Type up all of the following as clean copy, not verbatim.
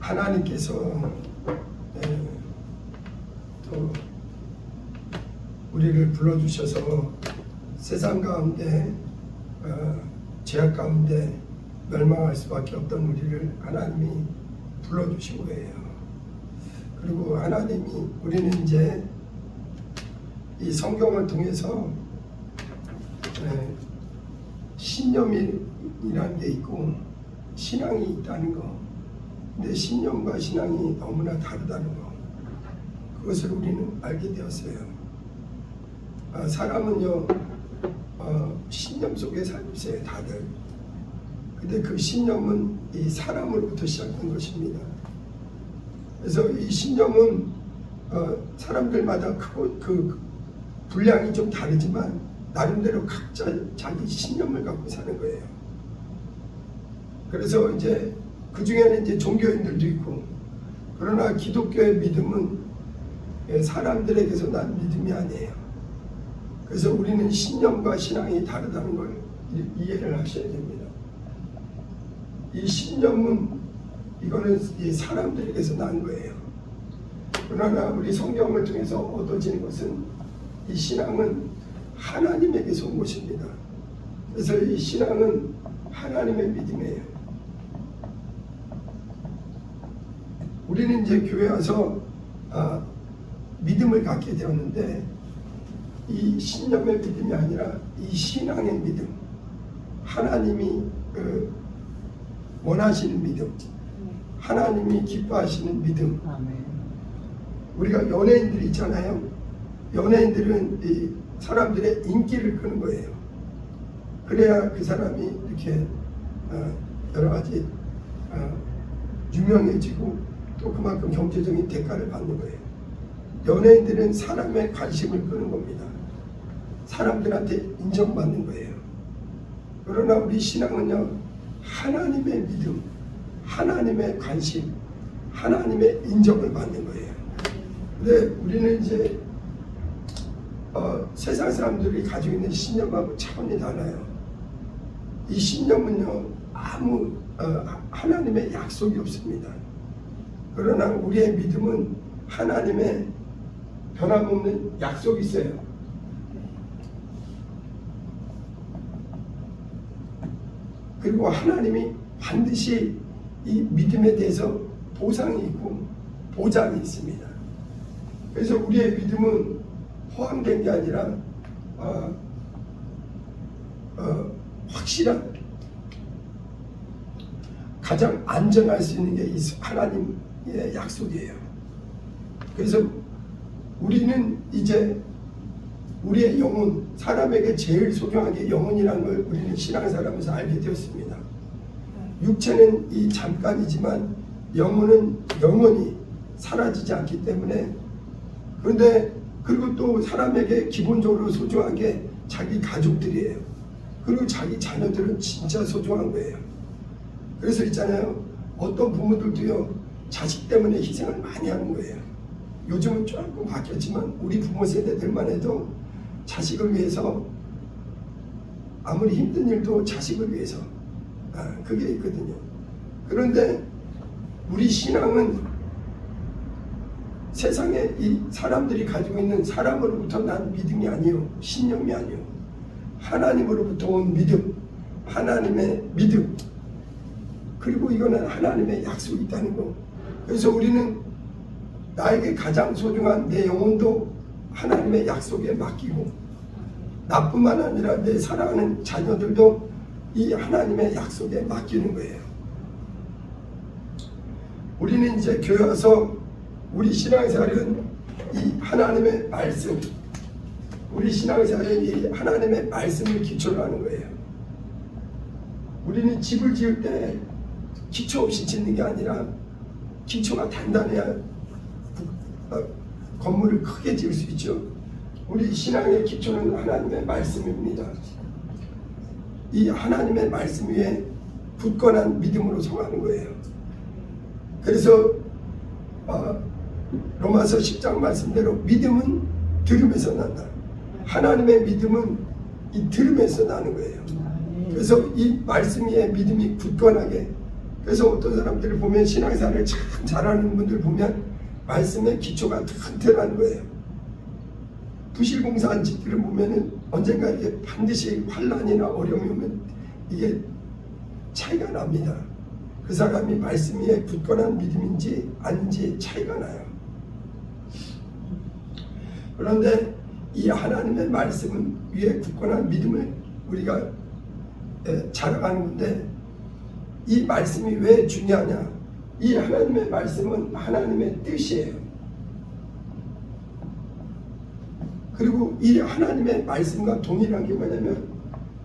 하나님께서 또 우리를 불러주셔서 세상 가운데 죄악 가운데 멸망할 수밖에 없던 우리를 하나님이 불러주신 거예요. 그리고 하나님이 우리는 이제 이 성경을 통해서 신념이라는 게 있고 신앙이 있다는 거, 근데 신념과 신앙이 너무나 다르다는 거, 그것을 우리는 알게 되었어요. 사람은요 신념 속에 살고 있어요, 다들. 근데 그 신념은 이 사람으로부터 시작된 것입니다. 그래서 이 신념은 사람들마다 그 분량이 좀 다르지만 나름대로 각자 자기 신념을 갖고 사는 거예요. 그래서 이제 그 중에는 이제 종교인들도 있고, 그러나 기독교의 믿음은 사람들에게서 난 믿음이 아니에요. 그래서 우리는 신념과 신앙이 다르다는 걸 이해를 하셔야 됩니다. 이 신념은 이거는 이 사람들에게서 난 거예요. 그러나 우리 성경을 통해서 얻어지는 것은 이 신앙은 하나님에게서 온 것입니다. 그래서 이 신앙은 하나님의 믿음이에요. 우리는 이제 교회 와서 믿음을 갖게 되었는데, 이 신념의 믿음이 아니라 이 신앙의 믿음, 하나님이 원하시는 믿음, 하나님이 기뻐하시는 믿음. 우리가 연예인들이 있잖아요. 연예인들은 이 사람들의 인기를 끄는 거예요. 그래야 그 사람이 이렇게 여러 가지 유명해지고 또 그만큼 경제적인 대가를 받는 거예요. 연예인들은 사람의 관심을 끄는 겁니다. 사람들한테 인정받는 거예요. 그러나 우리 신앙은요, 하나님의 믿음, 하나님의 관심, 하나님의 인정을 받는 거예요. 근데 우리는 이제 세상 사람들이 가지고 있는 신념하고 차원이 달라요. 이 신념은요, 아무 하나님의 약속이 없습니다. 그러나 우리의 믿음은 하나님의 변함없는 약속이 있어요. 그리고 하나님이 반드시 이 믿음에 대해서 보상이 있고 보장이 있습니다. 그래서 우리의 믿음은 허황된 게 아니라 확실한, 가장 안전할 수 있는 게 하나님의 약속이에요. 그래서 우리는 이제 우리의 영혼, 사람에게 제일 소중한 게 영혼이라는 걸 우리는 신앙생활하면서 알게 되었습니다. 육체는 이 잠깐이지만 영혼은 영원히 사라지지 않기 때문에. 그런데 그리고 또 사람에게 기본적으로 소중한 게 자기 가족들이에요. 그리고 자기 자녀들은 진짜 소중한 거예요. 그래서 있잖아요, 어떤 부모들도요 자식 때문에 희생을 많이 하는 거예요. 요즘은 조금 바뀌었지만 우리 부모 세대들만 해도 자식을 위해서 아무리 힘든 일도 자식을 위해서 그게 있거든요. 그런데 우리 신앙은 세상에 이 사람들이 가지고 있는 사람으로부터 난 믿음이 아니요, 신념이 아니요, 하나님으로부터 온 믿음, 하나님의 믿음, 그리고 이거는 하나님의 약속이 있다는 거. 그래서 우리는 나에게 가장 소중한 내 영혼도 하나님의 약속에 맡기고, 나뿐만 아니라 내 사랑하는 자녀들도 이 하나님의 약속에 맡기는 거예요. 우리는 이제 교회 와서 우리 신앙생활은 이 하나님의 말씀, 우리 신앙생활은 이 하나님의 말씀을 기초로 하는 거예요. 우리는 집을 지을 때 기초 없이 짓는 게 아니라 기초가 단단해야 건물을 크게 지을 수 있죠. 우리 신앙의 기초는 하나님의 말씀입니다. 이 하나님의 말씀 위에 굳건한 믿음으로 서가는 거예요. 그래서 로마서 10장 말씀대로 믿음은 들음에서 난다. 하나님의 믿음은 이 들음에서 나는 거예요. 그래서 이 말씀 위에 믿음이 굳건하게 그래서 어떤 사람들을 보면 신앙생활을 참 잘하는 분들 보면 말씀의 기초가 튼튼한 거예요. 부실공사한 집들을 보면은 언젠가 이게 반드시 환난이나 어려움이 오면 이게 차이가 납니다. 그 사람이 말씀 위에 굳건한 믿음인지 아닌지 차이가 나요. 그런데 이 하나님의 말씀 위에 굳건한 믿음을 우리가 자랑하는 건데, 이 말씀이 왜 중요하냐? 이 하나님의 말씀은 하나님의 뜻이에요. 그리고 이 하나님의 말씀과 동일한 게 뭐냐면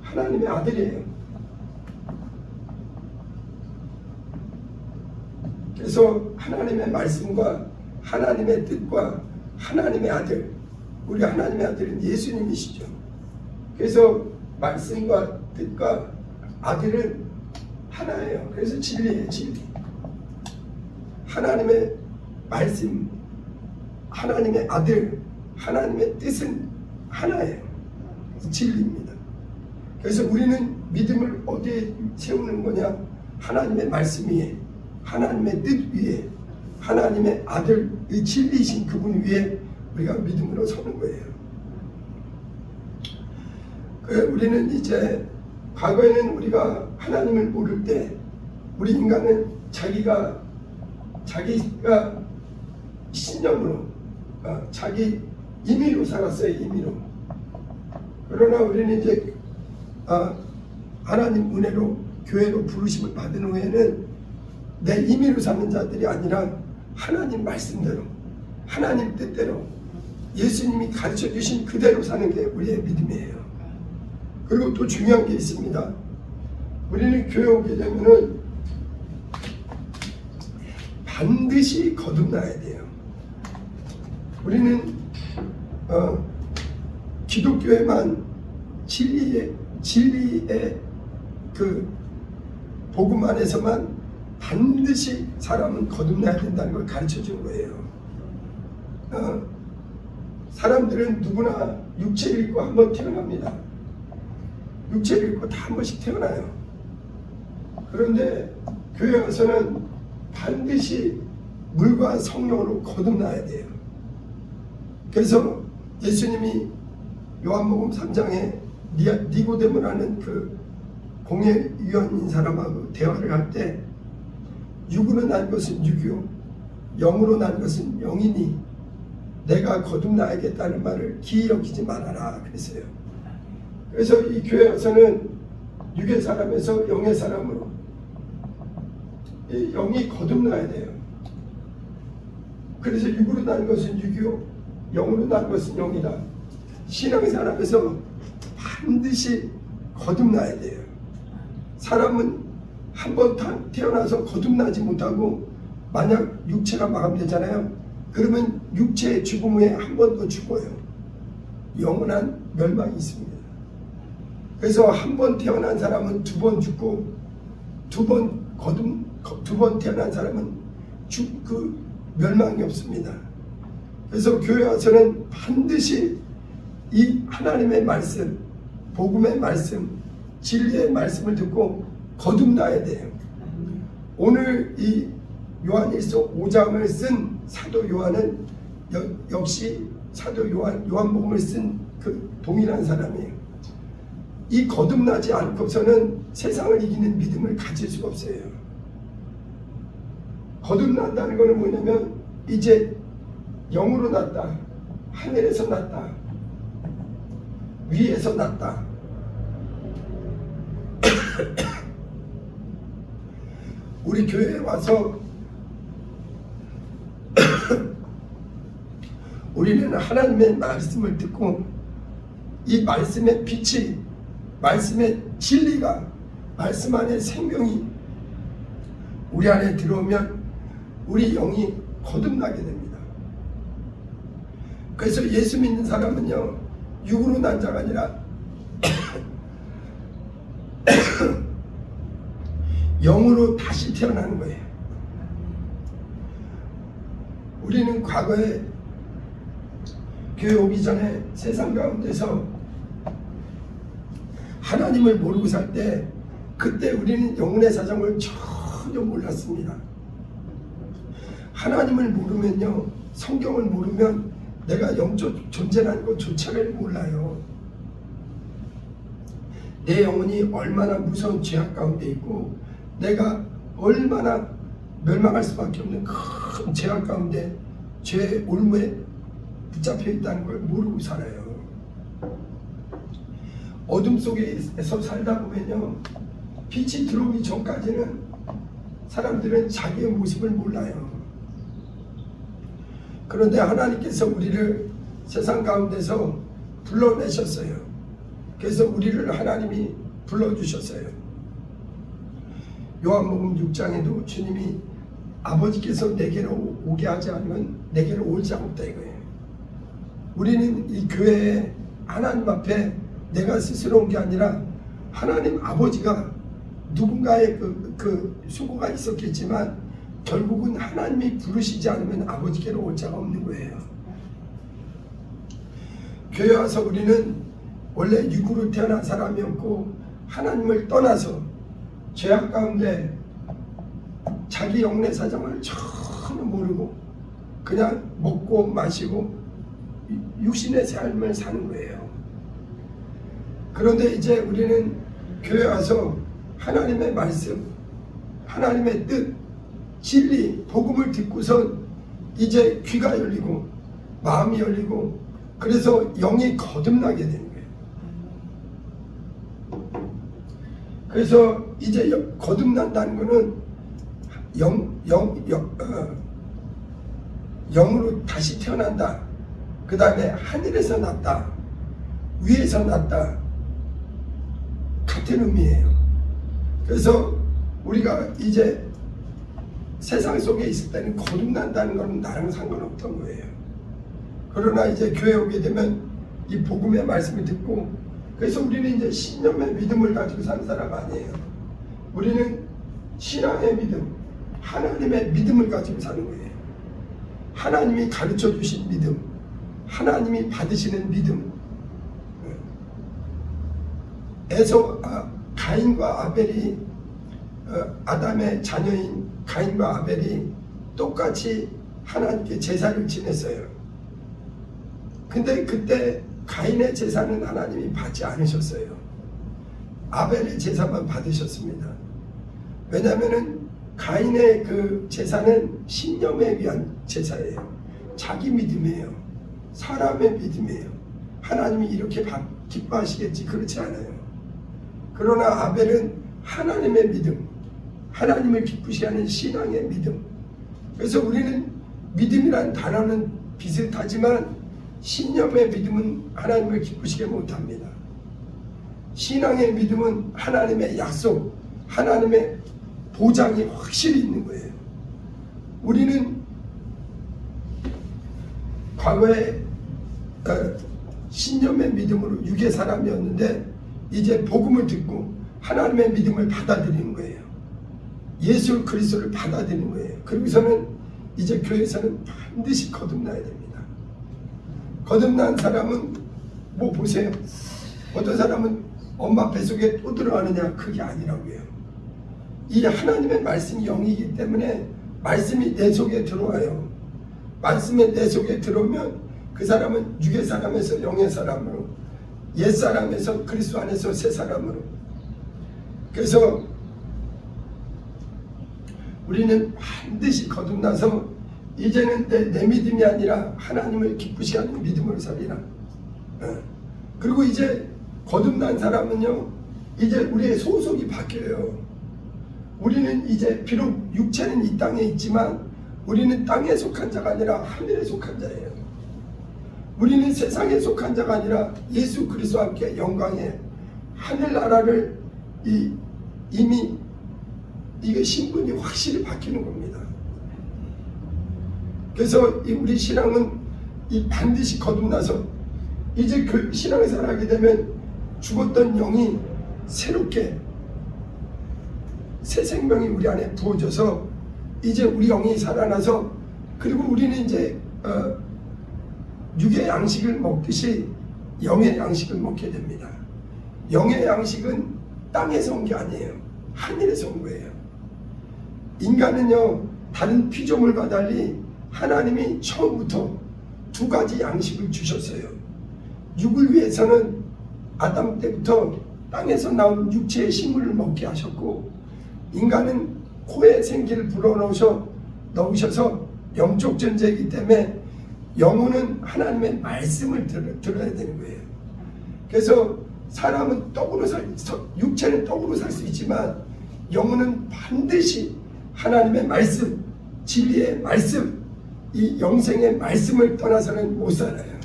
하나님의 아들이에요. 그래서 하나님의 말씀과 하나님의 뜻과 하나님의 아들, 우리 하나님의 아들은 예수님이시죠. 그래서 말씀과 뜻과 아들은 하나예요. 그래서 진리예요, 진리. 하나님의 말씀, 하나님의 아들, 하나님의 뜻은 하나예요. 진리입니다. 그래서 우리는 믿음을 어디에 세우는 거냐? 하나님의 말씀 위에, 하나님의 뜻 위에, 하나님의 아들의 진리이신 그분 위에 우리가 믿음으로 서는 거예요. 우리는 이제 과거에는 우리가 하나님을 모를 때 우리 인간은 자기가 신념으로 자기 임의로 살았어요. 임의로. 그러나 우리는 이제 하나님 은혜로 교회로 부르심을 받은 후에는 내 임의로 사는 자들이 아니라 하나님 말씀대로, 하나님 뜻대로, 예수님이 가르쳐 주신 그대로 사는 게 우리의 믿음이에요. 그리고 또 중요한 게 있습니다. 우리는 교회 오게 되면은 반드시 거듭나야 돼요. 우리는 기독교에만 진리의 그 복음 안에서만 반드시 사람은 거듭나야 된다는 걸 가르쳐 준 거예요. 사람들은 누구나 육체를 입고 한 번 태어납니다. 육체를 입고 다 한 번씩 태어나요. 그런데 교회 와서는 반드시 물과 성령으로 거듭나야 돼요. 그래서 예수님이 요한복음 3장에 니고데모라는 그 공회위원인 사람하고 대화를 할 때 육으로 난 것은 육이요 영으로 난 것은 영이니 내가 거듭나야겠다는 말을 기이 여기지 말아라 그랬어요. 그래서 이 교회 와서는 육의 사람에서 영의 사람으로 이 영이 거듭나야 돼요. 그래서 육으로 난 것은 육이요 영으로 난 것은 영이다. 신앙의 사람에서 반드시 거듭나야 돼요. 사람은 한 번 태어나서 거듭나지 못하고 만약 육체가 마감되잖아요. 그러면 육체의 죽음 후에 한 번 더 죽어요. 영원한 멸망이 있습니다. 그래서 한 번 태어난 사람은 두 번 죽고 두 번 태어난 사람은 그 멸망이 없습니다. 그래서 교회 와서는 반드시 이 하나님의 말씀, 복음의 말씀, 진리의 말씀을 듣고 거듭나야 돼요. 오늘 이 요한일서 5장을 쓴 사도 요한은 역시 사도 요한복음을 쓴 그 동일한 사람이에요. 이 거듭나지 않고서는 세상을 이기는 믿음을 가질 수가 없어요. 거듭난다는 것은 뭐냐면 이제 영으로 났다, 하늘에서 났다, 위에서 났다. 우리 교회에 와서 우리는 하나님의 말씀을 듣고 이 말씀의 빛이, 말씀의 진리가, 말씀 안에 생명이 우리 안에 들어오면 우리 영이 거듭나게 됩니다. 그래서 예수 믿는 사람은요, 육으로 난 자가 아니라 영으로 다시 태어나는 거예요. 우리는 과거에 교회 오기 전에 세상 가운데서 하나님을 모르고 살 때, 그때 우리는 영혼의 사정을 전혀 몰랐습니다. 하나님을 모르면요, 성경을 모르면 내가 영적 존재라는 것조차를 몰라요. 내 영혼이 얼마나 무서운 죄악 가운데 있고 내가 얼마나 멸망할 수밖에 없는 큰 죄악 가운데 죄의 올무에 붙잡혀 있다는 걸 모르고 살아요. 어둠 속에서 살다 보면요, 빛이 들어오기 전까지는 사람들은 자기의 모습을 몰라요. 그런데 하나님께서 우리를 세상 가운데서 불러내셨어요. 그래서 우리를 하나님이 불러주셨어요. 요한복음 6장에도 주님이 아버지께서 내게로 오게 하지 않으면 내게로 올 자가 없다 이거예요. 우리는 이 교회에 하나님 앞에 내가 스스로 온 게 아니라 하나님 아버지가 누군가의 그 수고가 있었겠지만 결국은 하나님이 부르시지 않으면 아버지께로 올 자가 없는 거예요. 교회 와서 우리는 원래 육으로 태어난 사람이었고 하나님을 떠나서 죄악 가운데 자기 영내 사정을 전혀 모르고 그냥 먹고 마시고 육신의 삶을 사는 거예요. 그런데 이제 우리는 교회 와서 하나님의 말씀, 하나님의 뜻, 진리, 복음을 듣고선 이제 귀가 열리고 마음이 열리고 그래서 영이 거듭나게 되는 거예요. 그래서 이제 거듭난다는 거는 영으로 다시 태어난다. 그 다음에 하늘에서 났다. 위에서 났다. 같은 의미예요. 그래서 우리가 이제 세상 속에 있을 때는 거듭난다는 것은 나랑 상관없던 거예요. 그러나 이제 교회 오게 되면 이 복음의 말씀을 듣고 그래서 우리는 이제 신념의 믿음을 가지고 사는 사람 아니에요. 우리는 신앙의 믿음, 하나님의 믿음을 가지고 사는 거예요. 하나님이 가르쳐 주신 믿음, 하나님이 받으시는 믿음. 가인과 아벨이 아담의 자녀인 가인과 아벨이 똑같이 하나님께 제사를 지냈어요. 근데 그때 가인의 제사는 하나님이 받지 않으셨어요. 아벨의 제사만 받으셨습니다. 왜냐하면 가인의 그 제사는 신념에 위한 제사예요. 자기 믿음이에요. 사람의 믿음이에요. 하나님이 이렇게 기뻐하시겠지, 그렇지 않아요. 그러나 아벨은 하나님의 믿음, 하나님을 기쁘시게 하는 신앙의 믿음. 그래서 우리는 믿음이란 단어는 비슷하지만 신념의 믿음은 하나님을 기쁘시게 못합니다. 신앙의 믿음은 하나님의 약속, 하나님의 보장이 확실히 있는 거예요. 우리는 과거에 신념의 믿음으로 육의 사람이었는데 이제 복음을 듣고 하나님의 믿음을 받아들이는 거예요. 예수 그리스도를 받아들이는 거예요. 그러고서는 이제 교회에서는 반드시 거듭나야 됩니다. 거듭난 사람은 뭐 보세요. 어떤 사람은 엄마 뱃속에 또 들어가느냐, 그게 아니라고요. 이 하나님의 말씀이 영이기 때문에 말씀이 내 속에 들어와요. 말씀이 내 속에 들어오면 그 사람은 육의 사람에서 영의 사람으로, 옛 사람에서 그리스도 안에서 새 사람으로. 그래서 우리는 반드시 거듭나서 이제는 내 믿음이 아니라 하나님을 기쁘시게 하는 믿음으로 살리라. 그리고 이제 거듭난 사람은요, 이제 우리의 소속이 바뀌어요. 우리는 이제 비록 육체는 이 땅에 있지만 우리는 땅에 속한 자가 아니라 하늘에 속한 자예요. 우리는 세상에 속한 자가 아니라 예수 그리스도와 함께 영광의 하늘나라를 이미 이게 신분이 확실히 바뀌는 겁니다. 그래서 우리 신앙은 반드시 거듭나서 이제 그 신앙을 살아가게 되면 죽었던 영이 새롭게 새 생명이 우리 안에 부어져서 이제 우리 영이 살아나서 그리고 우리는 이제 육의 양식을 먹듯이 영의 양식을 먹게 됩니다. 영의 양식은 땅에서 온 게 아니에요. 하늘에서 온 거예요. 인간은요 다른 피조물과 달리 하나님이 처음부터 두 가지 양식을 주셨어요. 육을 위해서는 아담 때부터 땅에서 나온 육체의 식물을 먹게 하셨고, 인간은 코에 생기를 불어넣으셔서 영적 존재이기 때문에 영혼은 하나님의 말씀을 들어야 되는 거예요. 그래서 사람은 육체는 떡으로 살 수 있지만 영혼은 반드시 하나님의 말씀, 진리의 말씀, 이 영생의 말씀을 떠나서는 못 살아요.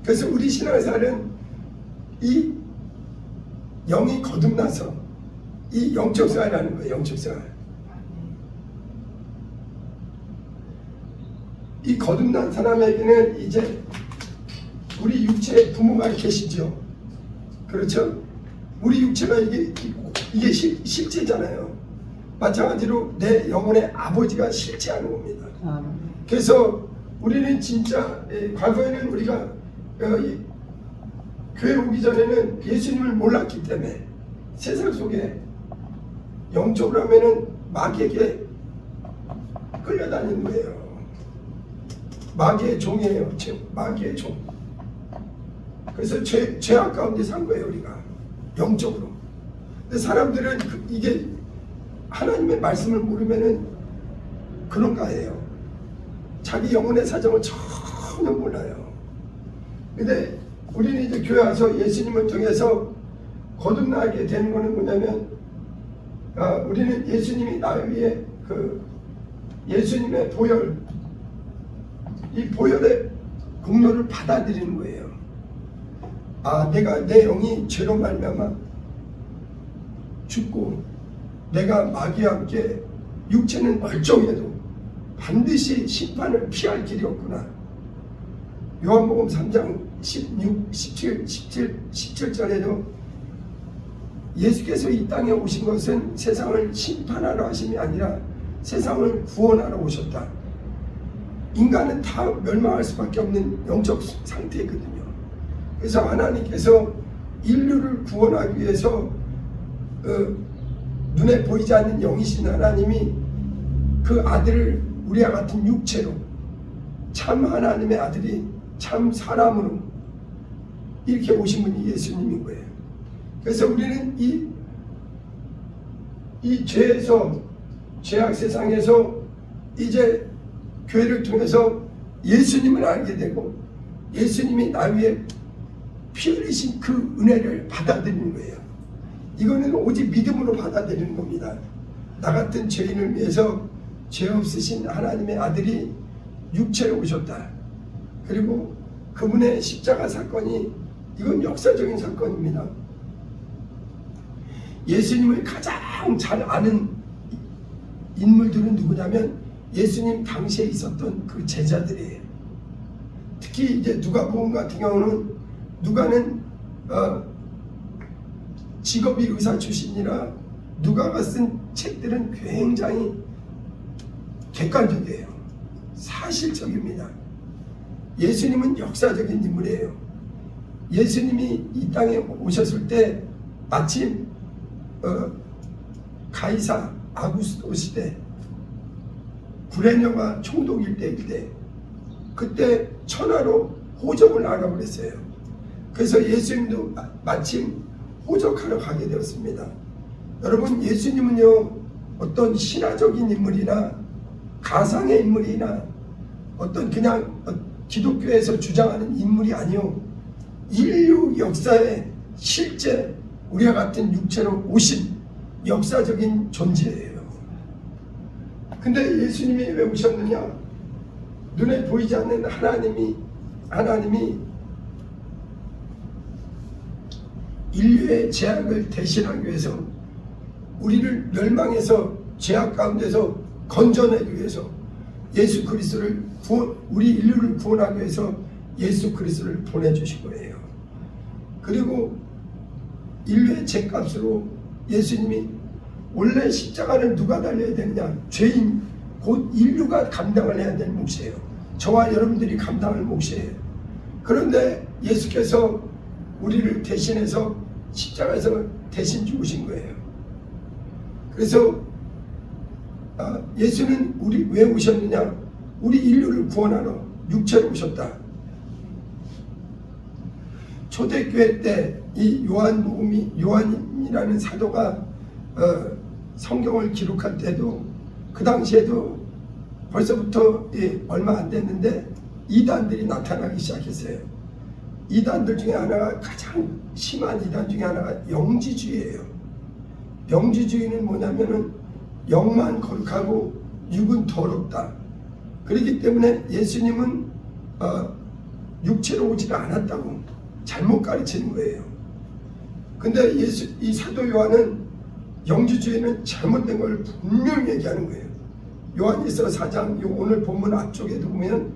그래서 우리 신앙생활은 이 영이 거듭나서 이 영적 생활이라는 거예요. 영적 생활. 이 거듭난 사람에게는 이제 우리 육체의 부모가 계시죠. 그렇죠? 우리 육체가 이게 실제잖아요. 마찬가지로 내 영혼의 아버지가 실제하는 겁니다. 그래서 우리는 진짜 과거에는 우리가 교회 오기 전에는 예수님을 몰랐기 때문에 세상 속에 영적으로 하면은 마귀에게 끌려다니는 거예요. 마귀의 종이에요. 마귀의 종. 그래서 죄악 가운데 산 거예요, 우리가. 영적으로. 근데 사람들은 이게 하나님의 말씀을 모르면은 그런가 해요. 자기 영혼의 사정을 전혀 몰라요. 근데 우리는 이제 교회 와서 예수님을 통해서 거듭나게 되는 거는 뭐냐면, 우리는 예수님이 나 위에 예수님의 보혈, 이 보혈의 공로를 받아들이는 거예요. 내가 내 영이 죄로 말미암아 죽고 내가 마귀와 함께 육체는 멀쩡해도 반드시 심판을 피할 길이 없구나. 요한복음 3장 16, 17절에도 예수께서 이 땅에 오신 것은 세상을 심판하러 하심이 아니라 세상을 구원하러 오셨다. 인간은 다 멸망할 수밖에 없는 영적 상태거든요. 그래서 하나님께서 인류를 구원하기 위해서 눈에 보이지 않는 영이신 하나님이 그 아들을 우리와 같은 육체로, 참 하나님의 아들이 참 사람으로 이렇게 오신 분이 예수님인 거예요. 그래서 우리는 이 죄악 세상에서 이제 교회를 통해서 예수님을 알게 되고 예수님이 나 위에 피 흘리신 그 은혜를 받아들이는 거예요. 이거는 오직 믿음으로 받아들이는 겁니다. 나 같은 죄인을 위해서 죄 없으신 하나님의 아들이 육체로 오셨다. 그리고 그분의 십자가 사건이 이건 역사적인 사건입니다. 예수님을 가장 잘 아는 인물들은 누구냐면 예수님 당시에 있었던 그 제자들이에요. 특히 이제 누가복음 같은 경우는 누가는 직업이 의사 출신이라 누가가 쓴 책들은 굉장히 객관적이에요. 사실적입니다. 예수님은 역사적인 인물이에요. 예수님이 이 땅에 오셨을 때 마침 가이사 아구스토 시대 구레네와 총독 일대일 때 그때 천하로 호적을 하라고 그랬어요. 그래서 예수님도 마침 호적하러 가게 되었습니다. 여러분, 예수님은요 어떤 신화적인 인물이나 가상의 인물이나 어떤 그냥 기독교에서 주장하는 인물이 아니요, 인류 역사에 실제 우리와 같은 육체로 오신 역사적인 존재예요. 근데 예수님이 왜 오셨느냐? 눈에 보이지 않는 하나님이 인류의 죄악을 대신하기 위해서, 우리를 멸망해서 죄악 가운데서 건져내기 위해서 예수 그리스도를 우리 인류를 구원하기 위해서 예수 그리스도를 보내주신 거예요. 그리고 인류의 죄값으로 예수님이, 원래 십자가를 누가 달려야 되느냐? 죄인, 곧 인류가 감당을 해야 될 몫이에요. 저와 여러분들이 감당할 몫이에요. 그런데 예수께서 우리를 대신해서 십자가에서 대신 죽으신 거예요. 그래서 예수는 우리 왜 오셨느냐? 우리 인류를 구원하러 육체로 오셨다. 초대교회 때 이 요한이라는 사도가 성경을 기록할 때도 그 당시에도 벌써부터 얼마 안 됐는데 이단들이 나타나기 시작했어요. 이단들 중에 하나가, 가장 심한 이단 중에 하나가 영지주의예요. 영지주의는 뭐냐면은 영만 거룩하고 육은 더럽다. 그렇기 때문에 예수님은 육체로 오지를 않았다고 잘못 가르치는 거예요. 근데 이 사도 요한은 영지주의는 잘못된 걸 분명히 얘기하는 거예요. 요한일서 4장 오늘 본문 앞쪽에도 보면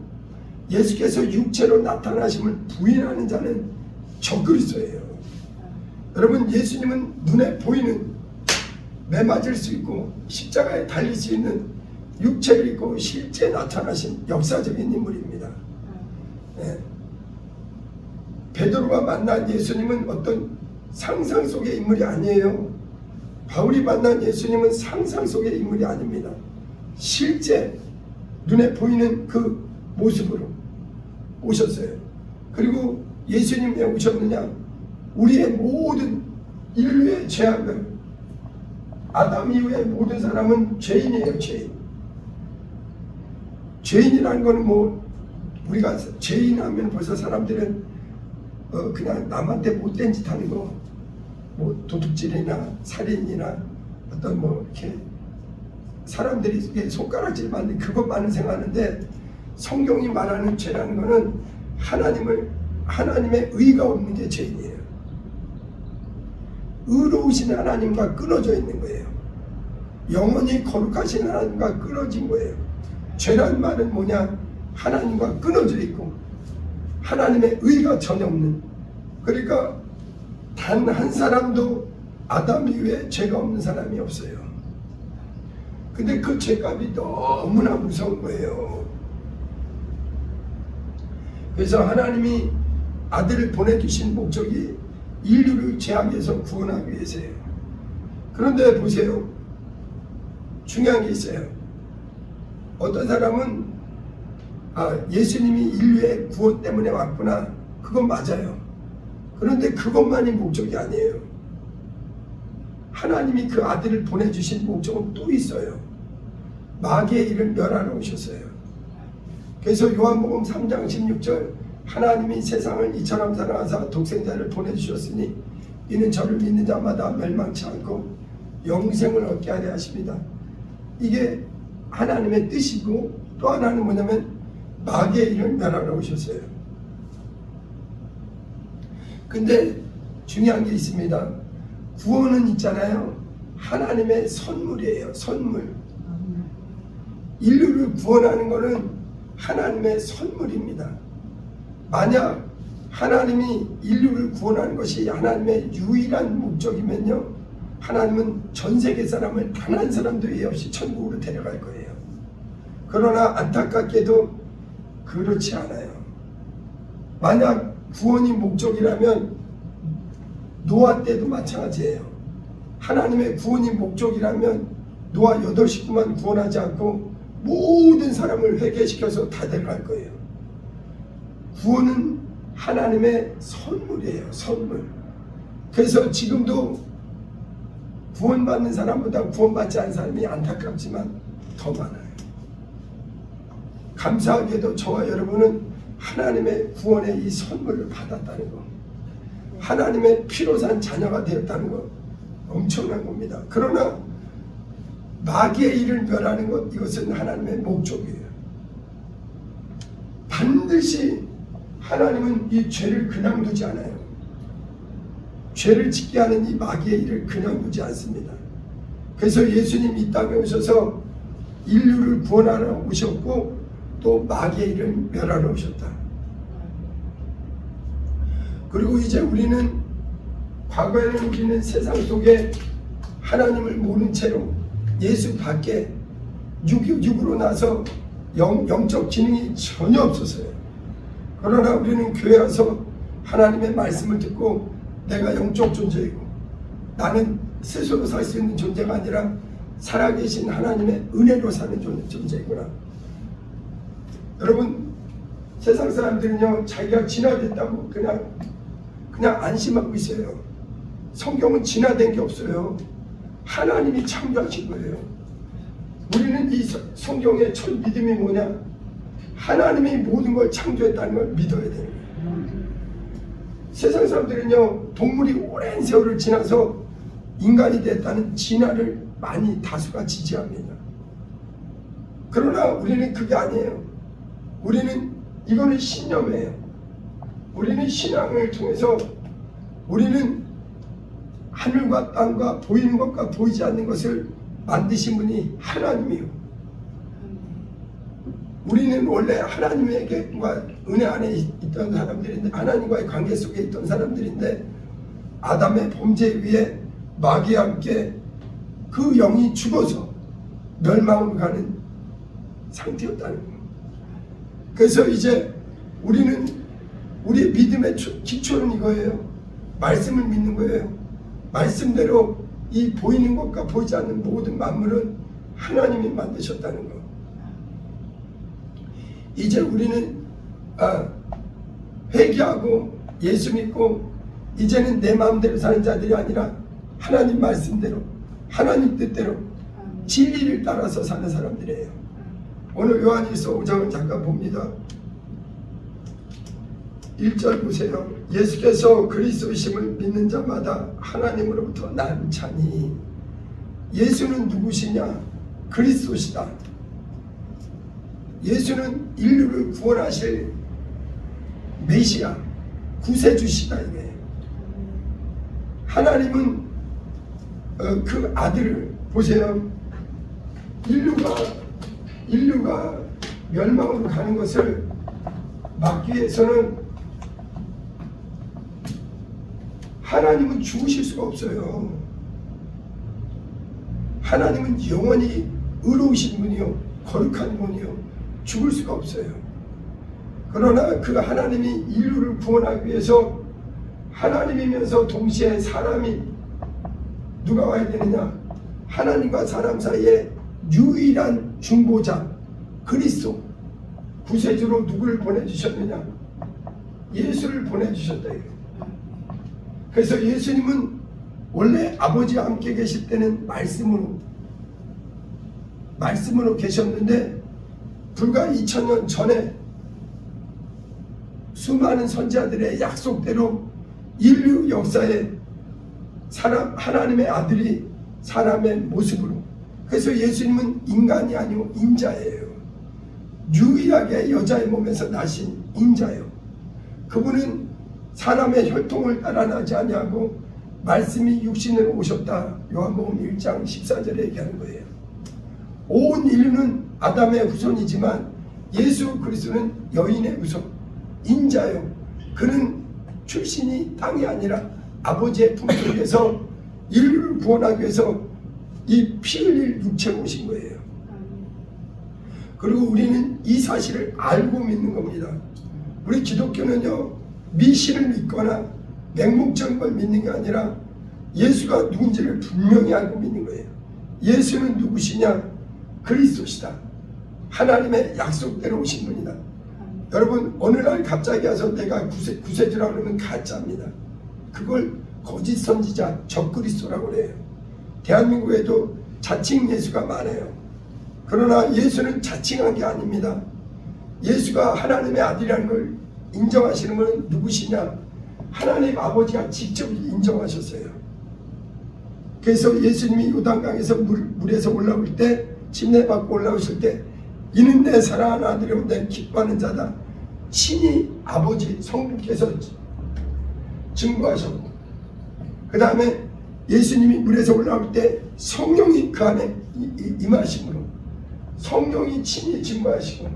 예수께서 육체로 나타나심을 부인하는 자는 적그리스도예요. 여러분, 예수님은 눈에 보이는, 매 맞을 수 있고 십자가에 달릴 수 있는 육체를 입고 실제 나타나신 역사적인 인물입니다. 네. 베드로가 만난 예수님은 어떤 상상 속의 인물이 아니에요. 바울이 만난 예수님은 상상 속의 인물이 아닙니다. 실제 눈에 보이는 그 모습으로 오셨어요. 그리고 예수님 왜 오셨느냐? 우리의 모든 인류의 죄악을, 아담 이후의 모든 사람은 죄인이에요. 죄인이라는 거는 뭐, 우리가 죄인하면 벌써 사람들은 그냥 남한테 못된 짓 하는 거, 뭐 도둑질이나 살인이나 어떤 뭐 이렇게 사람들이 손가락질 맞는 그것만을 생각하는데, 성경이 말하는 죄라는 거는 하나님의 의가 없는 게 죄인이에요. 의로우신 하나님과 끊어져 있는 거예요. 영원히 거룩하신 하나님과 끊어진 거예요. 죄란 말은 뭐냐? 하나님과 끊어져 있고 하나님의 의가 전혀 없는, 그러니까 단 한 사람도 아담 이후에 죄가 없는 사람이 없어요. 근데 그 죄값이 너무나 무서운 거예요. 그래서 하나님이 아들을 보내주신 목적이 인류를 죄악에서 구원하기 위해서예요. 그런데 보세요. 중요한 게 있어요. 어떤 사람은 예수님이 인류의 구원 때문에 왔구나. 그건 맞아요. 그런데 그것만이 목적이 아니에요. 하나님이 그 아들을 보내주신 목적은 또 있어요. 마귀의 일을 멸하러 오셨어요. 그래서 요한복음 3장 16절, 하나님이 세상을 이처럼 사랑하사 독생자를 보내주셨으니 이는 저를 믿는 자마다 멸망치 않고 영생을 얻게 하려 하십니다. 이게 하나님의 뜻이고, 또 하나는 뭐냐면 마귀의 일을 멸하러 오셨어요. 근데 중요한 게 있습니다. 구원은 있잖아요. 하나님의 선물이에요. 선물. 인류를 구원하는 것은 하나님의 선물입니다. 만약 하나님이 인류를 구원하는 것이 하나님의 유일한 목적이면요, 하나님은 전 세계 사람을 단 한 사람도 예외 없이 천국으로 데려갈 거예요. 그러나 안타깝게도 그렇지 않아요. 만약 구원이 목적이라면 노아 때도 마찬가지예요. 하나님의 구원이 목적이라면 노아 8식구만 구원하지 않고 모든 사람을 회개시켜서 다 데려갈 거예요. 구원은 하나님의 선물이에요. 선물. 그래서 지금도 구원받는 사람보다 구원받지 않은 사람이 안타깝지만 더 많아요. 감사하게도 저와 여러분은 하나님의 구원의 이 선물을 받았다는 거, 하나님의 피로 산 자녀가 되었다는 거, 엄청난 겁니다. 그러나 마귀의 일을 멸하는 것, 이것은 하나님의 목적이에요. 반드시 하나님은 이 죄를 그냥 두지 않아요. 죄를 짓게 하는 이 마귀의 일을 그냥 두지 않습니다. 그래서 예수님이 이 땅에 오셔서 인류를 구원하러 오셨고, 또 마귀의 일을 멸하러 오셨다. 그리고 이제 우리는, 과거에는 우리는 세상 속에 하나님을 모른 채로 예수 밖에 육으로 나서 영적 지능이 전혀 없었어요. 그러나 우리는 교회 와서 하나님의 말씀을 듣고, 내가 영적 존재이고 나는 스스로 살 수 있는 존재가 아니라 살아계신 하나님의 은혜로 사는 존재구나. 여러분, 세상 사람들은요 자기가 진화됐다고 그냥 안심하고 있어요. 성경은 진화된 게 없어요. 하나님이 창조하신 거예요. 우리는 이 성경의 첫 믿음이 뭐냐? 하나님이 모든 걸 창조했다는 걸 믿어야 돼요. 세상 사람들은요 동물이 오랜 세월을 지나서 인간이 됐다는 진화를 많이 다수가 지지합니다. 그러나 우리는 그게 아니에요. 우리는 이거는 신념이에요. 우리는 신앙을 통해서 우리는 하늘과 땅과 보이는 것과 보이지 않는 것을 만드신 분이 하나님이요. 우리는 원래 하나님에게와 은혜 안에 있던 사람들인데, 하나님과의 관계 속에 있던 사람들인데, 아담의 범죄에 의해 마귀와 함께 그 영이 죽어서 멸망으로 가는 상태였다는 거예요. 그래서 이제 우리는 우리의 믿음의 기초는 이거예요. 말씀을 믿는 거예요. 말씀대로 이 보이는 것과 보이지 않는 모든 만물은 하나님이 만드셨다는 거. 이제 우리는 회개하고 예수 믿고 이제는 내 마음대로 사는 자들이 아니라 하나님 말씀대로, 하나님 뜻대로 진리를 따라서 사는 사람들이에요. 오늘 요한일서 5장을 잠깐 봅니다. 1절 보세요. 예수께서 그리스도이심을 믿는 자마다 하나님으로부터 난자니. 예수는 누구시냐? 그리스도시다. 예수는 인류를 구원하실 메시아, 구세주시다 이게. 하나님은 그 아들을 보세요. 인류가 멸망으로 가는 것을 막기 위해서는 하나님은 죽으실 수가 없어요. 하나님은 영원히 의로우신 분이요, 거룩한 분이요, 죽을 수가 없어요. 그러나 그 하나님이 인류를 구원하기 위해서 하나님이면서 동시에 사람이 누가 와야 되느냐? 하나님과 사람 사이에 유일한 중보자 그리스도 구세주로 누구를 보내주셨느냐? 예수를 보내주셨다. 그래서 예수님은 원래 아버지와 함께 계실 때는 말씀으로 계셨는데, 불과 2000년 전에 수많은 선지자들의 약속대로 인류 역사에 하나님의 아들이 사람의 모습으로, 그래서 예수님은 인간이 아니고 인자예요. 유일하게 여자의 몸에서 나신 인자예요. 그분은 사람의 혈통을 따라 나지 아니하고 말씀이 육신으로 오셨다. 요한복음 1장 14절에 얘기하는 거예요. 온 인류는 아담의 후손이지만 예수 그리스도는 여인의 후손, 인자요. 그는 출신이 땅이 아니라 아버지의 품속에서 인류를 구원하기 위해서 이 피 흘릴 육체로 오신 거예요. 그리고 우리는 이 사실을 알고 믿는 겁니다. 우리 기독교는요, 미신을 믿거나 맹목적인 걸 믿는 게 아니라 예수가 누군지를 분명히 알고 믿는 거예요. 예수는 누구시냐? 그리스도시다. 하나님의 약속대로 오신 분이다. 여러분, 어느 날 갑자기 와서 내가 구세주라고 그러면 가짜입니다. 그걸 거짓 선지자 적그리스도라고 그래요. 대한민국에도 자칭 예수가 많아요. 그러나 예수는 자칭한 게 아닙니다. 예수가 하나님의 아들이라는 걸 인정하시는 분은 누구시냐? 하나님 아버지가 직접 인정하셨어요. 그래서 예수님이 요단강에서 물에서 올라올 때, 침례 받고 올라오실 때, 이는 내 사랑하는 아들이요 내 기뻐하는 자다. 친히 아버지 성부께서 증거하셨고, 그 다음에 예수님이 물에서 올라올 때 성령이 그 안에 임하심으로 성령이 친히 증거하시고,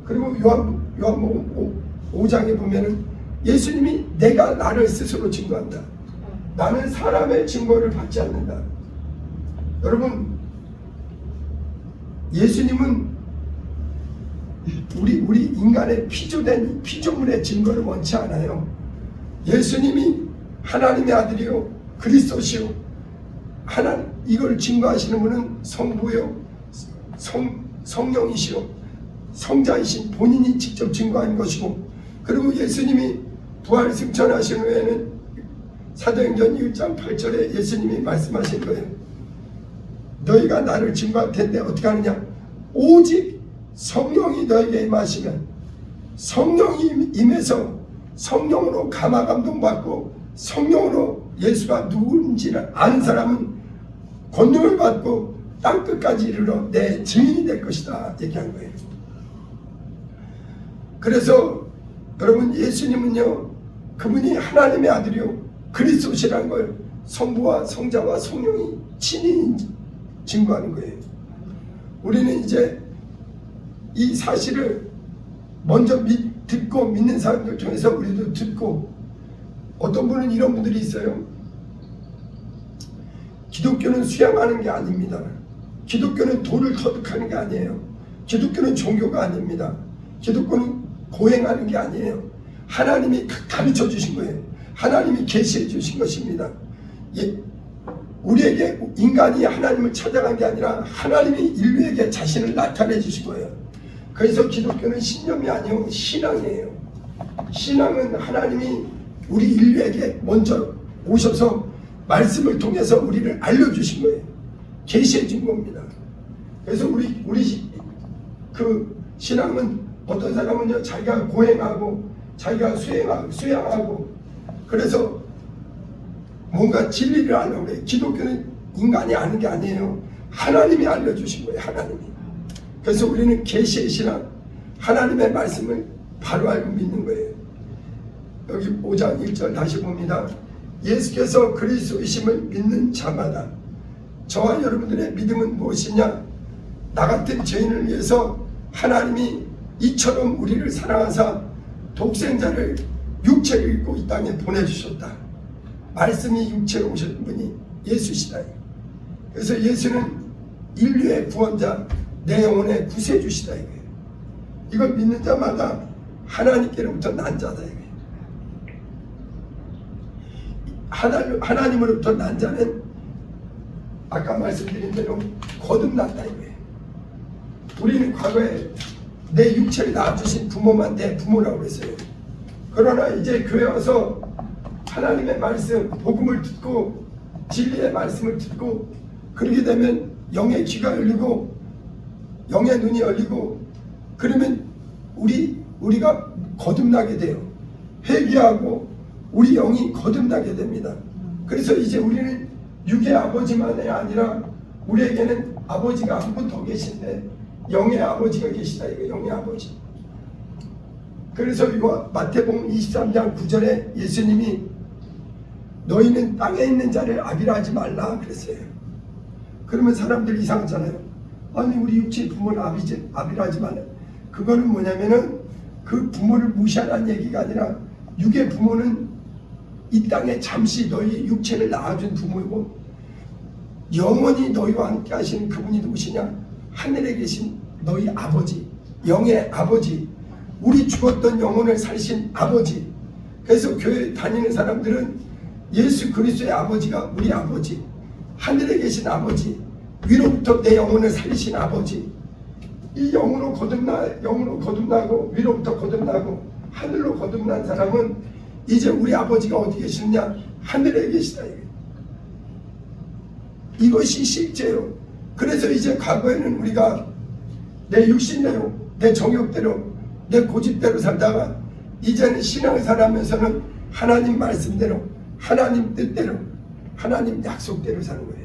그리고 요한복음 5장에 보면은 예수님이 내가 나를 스스로 증거한다. 나는 사람의 증거를 받지 않는다. 여러분, 예수님은 우리 인간의 피조물의 증거를 원치 않아요. 예수님이 하나님의 아들이요 그리스도시요 하나님 이걸 증거하시는 분은 성부요, 성령이시요, 성자이신 본인이 직접 증거한 것이고, 그리고 예수님이 부활 승천하신 후에는 사도행전 1장 8절에 예수님이 말씀하신 거예요. 너희가 나를 증거할 텐데 어떻게 하느냐? 오직 성령이 너에게 임하시면, 성령이 임해서 성령으로 감화 감동받고 성령으로 예수가 누군지를 아는 사람은 권능을 받고 땅끝까지 이르러 내 증인이 될 것이다 얘기한 거예요. 그래서 여러분, 예수님은요, 그분이 하나님의 아들이요 그리스도시라는 걸 성부와 성자와 성령이 친히 증거하는 거예요. 우리는 이제 이 사실을 먼저 듣고 믿는 사람들 중에서 우리도 듣고, 어떤 분은 이런 분들이 있어요. 기독교는 수양하는 게 아닙니다. 기독교는 돈을 터득하는 게 아니에요. 기독교는 종교가 아닙니다. 기독교는 고행하는 게 아니에요. 하나님이 가르쳐 주신 거예요. 하나님이 계시해 주신 것입니다. 우리에게 인간이 하나님을 찾아간 게 아니라 하나님이 인류에게 자신을 나타내 주신 거예요. 그래서 기독교는 신념이 아니요 신앙이에요. 신앙은 하나님이 우리 인류에게 먼저 오셔서 말씀을 통해서 우리를 알려주신 거예요. 계시해 준 겁니다. 그래서 우리 그 신앙은 어떤 사람은요, 자기가 고행하고 자기가 수양하고 그래서 뭔가 진리를 알려고 해요. 기독교는 인간이 아는 게 아니에요. 하나님이 알려주신 거예요. 하나님이. 그래서 우리는 계시의 신앙, 하나님의 말씀을 바로 알고 믿는 거예요. 여기 5장 1절 다시 봅니다. 예수께서 그리스도이심을 믿는 자마다, 저와 여러분들의 믿음은 무엇이냐? 나 같은 죄인을 위해서 하나님이 이처럼 우리를 사랑하사 독생자를 육체를 입고 이 땅에 보내주셨다. 말씀이 육체로 오신 분이 예수시다. 그래서 예수는 인류의 구원자, 내 영혼의 구세주시다. 이걸 믿는 자마다 하나님께로부터 난 자다. 하나님으로부터 난 자는 아까 말씀드린 대로 거듭났다 이거예요. 우리는 과거에 내 육체를 낳아주신 부모만 내 부모라고 그랬어요. 그러나 이제 교회 와서 하나님의 말씀, 복음을 듣고 진리의 말씀을 듣고 그러게 되면 영의 귀가 열리고 영의 눈이 열리고, 그러면 우리가 거듭나게 돼요. 회개하고 우리 영이 거듭나게 됩니다. 그래서 이제 우리는 육의 아버지만이 아니라 우리에게는 아버지가 한 분 더 계신데 영의 아버지가 계시다. 이거 영의 아버지. 그래서 이거 마태복음 23장 9절에 예수님이 너희는 땅에 있는 자를 아비라 하지 말라 그랬어요. 그러면 사람들이 이상하잖아요. 아니 우리 육체의 부모는 아비라 하지 말라. 그거는 뭐냐면은 그 부모를 무시하라는 얘기가 아니라 육의 부모는 이 땅에 잠시 너희 육체를 낳아준 부모이고 영원히 너희와 함께 하시는 그분이 누구시냐? 하늘에 계신 너희 아버지, 영의 아버지, 우리 죽었던 영혼을 살리신 아버지. 그래서 교회 다니는 사람들은 예수 그리스도의 아버지가 우리 아버지, 하늘에 계신 아버지, 위로부터 내 영혼을 살리신 아버지. 이 영으로 거듭나고 위로부터 거듭나고 하늘로 거듭난 사람은 이제 우리 아버지가 어디 계시느냐? 하늘에 계시다. 이것이 실제요. 그래서 이제 과거에는 우리가 내 육신대로, 내 정욕대로, 내 고집대로 살다가 이제는 신앙생활하면서는 하나님 말씀대로, 하나님 뜻대로, 하나님 약속대로 사는 거예요.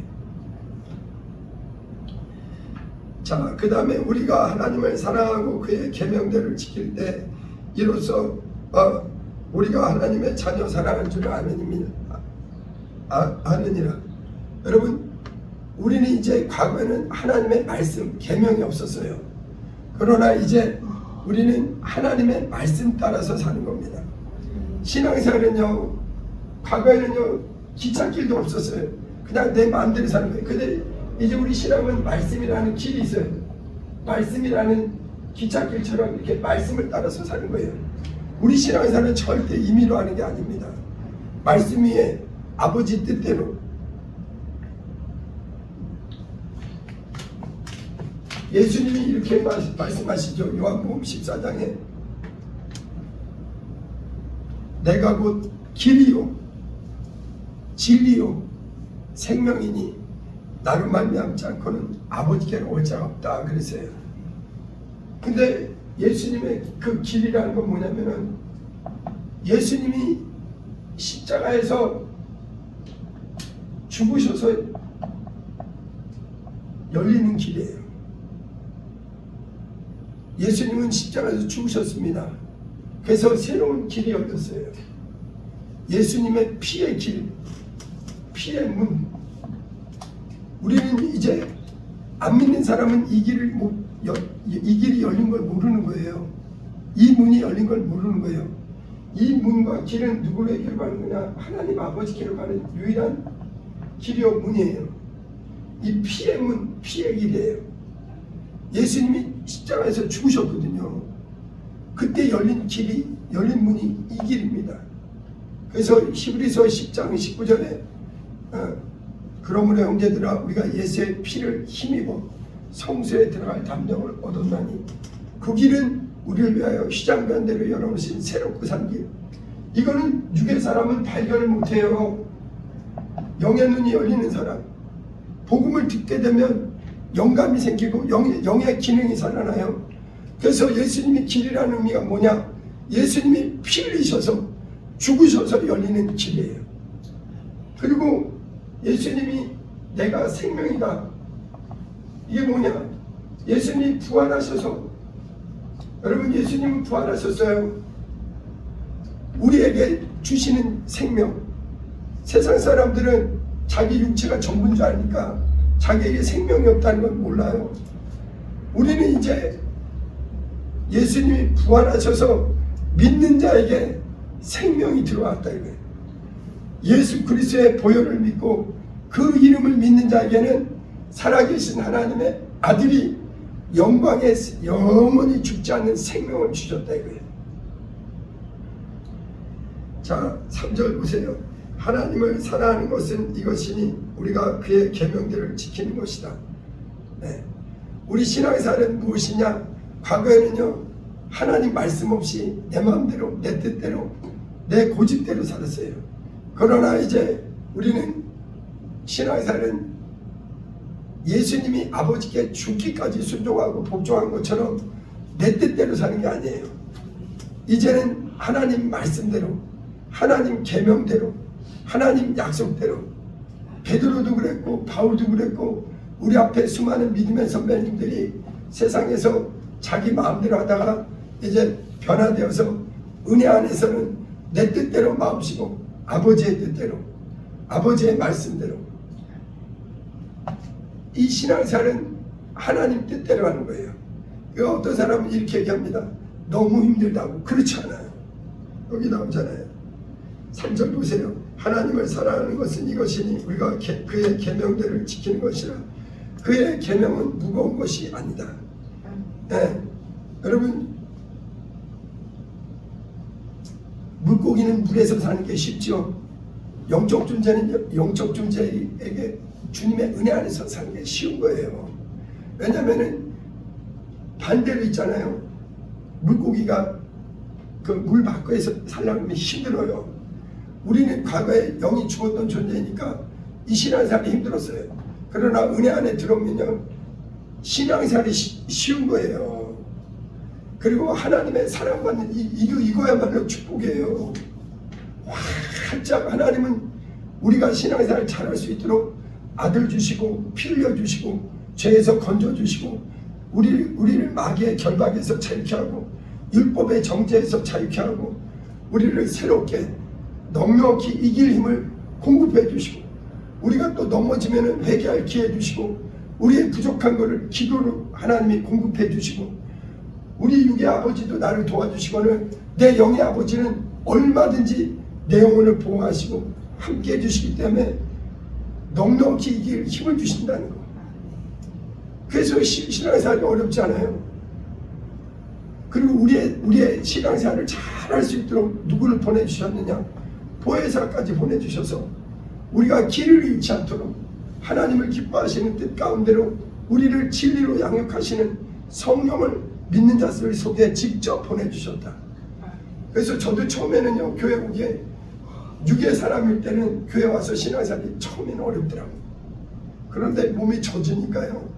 자, 그 다음에 우리가 하나님을 사랑하고 그의 계명대로 지킬 때 이로써 우리가 하나님의 자녀 사랑할 줄 아느니라. 여러분, 우리는 이제 과거에는 하나님의 말씀, 계명이 없었어요. 그러나 이제 우리는 하나님의 말씀 따라서 사는 겁니다. 신앙생활은요, 과거에는요 기찻길도 없었어요. 그냥 내 마음대로 사는 거예요. 근데 이제 우리 신앙은 말씀이라는 길이 있어요. 말씀이라는 기찻길처럼 이렇게 말씀을 따라서 사는 거예요. 우리 신앙생활은 절대 임의로 하는 게 아닙니다. 말씀 위에 아버지 뜻대로 예수님이 이렇게 말씀하시죠. 요한복음 14장에 내가 곧 길이요 진리요 생명이니 나로 말미암지 않고는 아버지께로 올 자가 없다 그랬어요. 근데 예수님의 그 길이라는 건 뭐냐면은 예수님이 십자가에서 죽으셔서 열리는 길이에요. 예수님은 십자가에서 죽으셨습니다. 그래서 새로운 길이 열렸어요. 예수님의 피의 길, 피의 문. 우리는 이제 안 믿는 사람은 이 길이 열린 걸 모르는 거예요. 이 문이 열린 걸 모르는 거예요. 이 문과 길은 누구에게로 가는 거냐? 하나님 아버지께로 가는 유일한 길이요 문이에요. 이 피의 문, 피의 길이에요. 예수님이 십자가에서 죽으셨거든요. 그때 열린 길이, 열린 문이 이 길입니다. 그래서 히브리서 10장 19절에 그러므로 형제들아 우리가 예수의 피를 힘입어 성소에 들어갈 담력을 얻었나니 그 길은 우리를 위하여 휘장한 대로 열어놓으신 새롭고 산 길. 이거는 육의 사람은 발견을 못해요. 영의 눈이 열리는 사람. 복음을 듣게 되면 영감이 생기고 영의 기능이 살아나요. 그래서 예수님이 길이라는 의미가 뭐냐? 예수님이 피 흘리셔서 죽으셔서 열리는 길이에요. 그리고 예수님이 내가 생명이다. 이게 뭐냐? 예수님이 부활하셔서, 여러분 예수님은 부활하셨어요. 우리에게 주시는 생명. 세상 사람들은 자기 육체가 전부인 줄 아니까 자기에게 생명이 없다는 건 몰라요. 우리는 이제 예수님이 부활하셔서 믿는 자에게 생명이 들어왔다 이거예요. 예수 그리스도의 보혈을 믿고 그 이름을 믿는 자에게는 살아계신 하나님의 아들이 영광에 영원히 죽지 않는 생명을 주셨다 이거예요. 자, 3절 보세요. 하나님을 사랑하는 것은 이것이니 우리가 그의 계명들을 지키는 것이다. 네. 우리 신앙생활은 무엇이냐? 과거에는요 하나님 말씀 없이 내 마음대로 내 뜻대로 내 고집대로 살았어요. 그러나 이제 우리는 신앙생활은 예수님이 아버지께 죽기까지 순종하고 복종한 것처럼 내 뜻대로 사는 게 아니에요. 이제는 하나님 말씀대로 하나님 계명대로 하나님 약속대로 베드로도 그랬고 바울도 그랬고 우리 앞에 수많은 믿음의 선배님들이 세상에서 자기 마음대로 하다가 이제 변화되어서 은혜 안에서는 내 뜻대로 마음씨고 아버지의 뜻대로 아버지의 말씀대로 이 신앙생활은 하나님 뜻대로 하는 거예요. 어떤 사람은 이렇게 얘기합니다. 너무 힘들다고. 그렇지 않아요. 여기 나오잖아요. 3절 보세요. 하나님을 사랑하는 것은 이것이니 우리가 그의 계명들을 지키는 것이라. 그의 계명은 무거운 것이 아니다. 네. 여러분 물고기는 물에서 사는 게 쉽죠. 영적 존재는 영적 존재에게 주님의 은혜 안에서 사는 게 쉬운 거예요. 왜냐면은 반대로 있잖아요. 물고기가 그 물 밖에서 살려면 힘들어요. 우리는 과거에 영이 죽었던 존재니까 이 신앙생활이 힘들었어요. 그러나 은혜 안에 들어오면요 신앙생활이 쉬운 거예요. 그리고 하나님의 사랑받는 이거야말로 축복이에요. 활짝 하나님은 우리가 신앙생활을 잘할 수 있도록 아들 주시고 피 흘려 주시고 죄에서 건져 주시고 우리를 마귀의 결박에서 자유케 하고 율법의 정죄에서 자유케 하고 우리를 새롭게 넉넉히 이길 힘을 공급해 주시고 우리가 또 넘어지면 회개할 기회 주시고 우리의 부족한 것을 기도로 하나님이 공급해 주시고 우리 육의 아버지도 나를 도와주시고는 내 영의 아버지는 얼마든지 내 영혼을 보호하시고 함께 해주시기 때문에 넉넉히 이길 힘을 주신다는 거. 그래서 신앙생활이 어렵지 않아요. 그리고 우리의 신앙생활을 잘할 수 있도록 누구를 보내주셨느냐? 보혜사까지 보내주셔서 우리가 길을 잃지 않도록 하나님을 기뻐하시는 뜻 가운데로 우리를 진리로 양육하시는 성령을 믿는 자들 속에 직접 보내주셨다. 그래서 저도 처음에는요, 교회 오기에 육의 사람일 때는 교회 와서 신앙생활이 처음에는 어렵더라고요. 그런데 몸이 젖으니까요,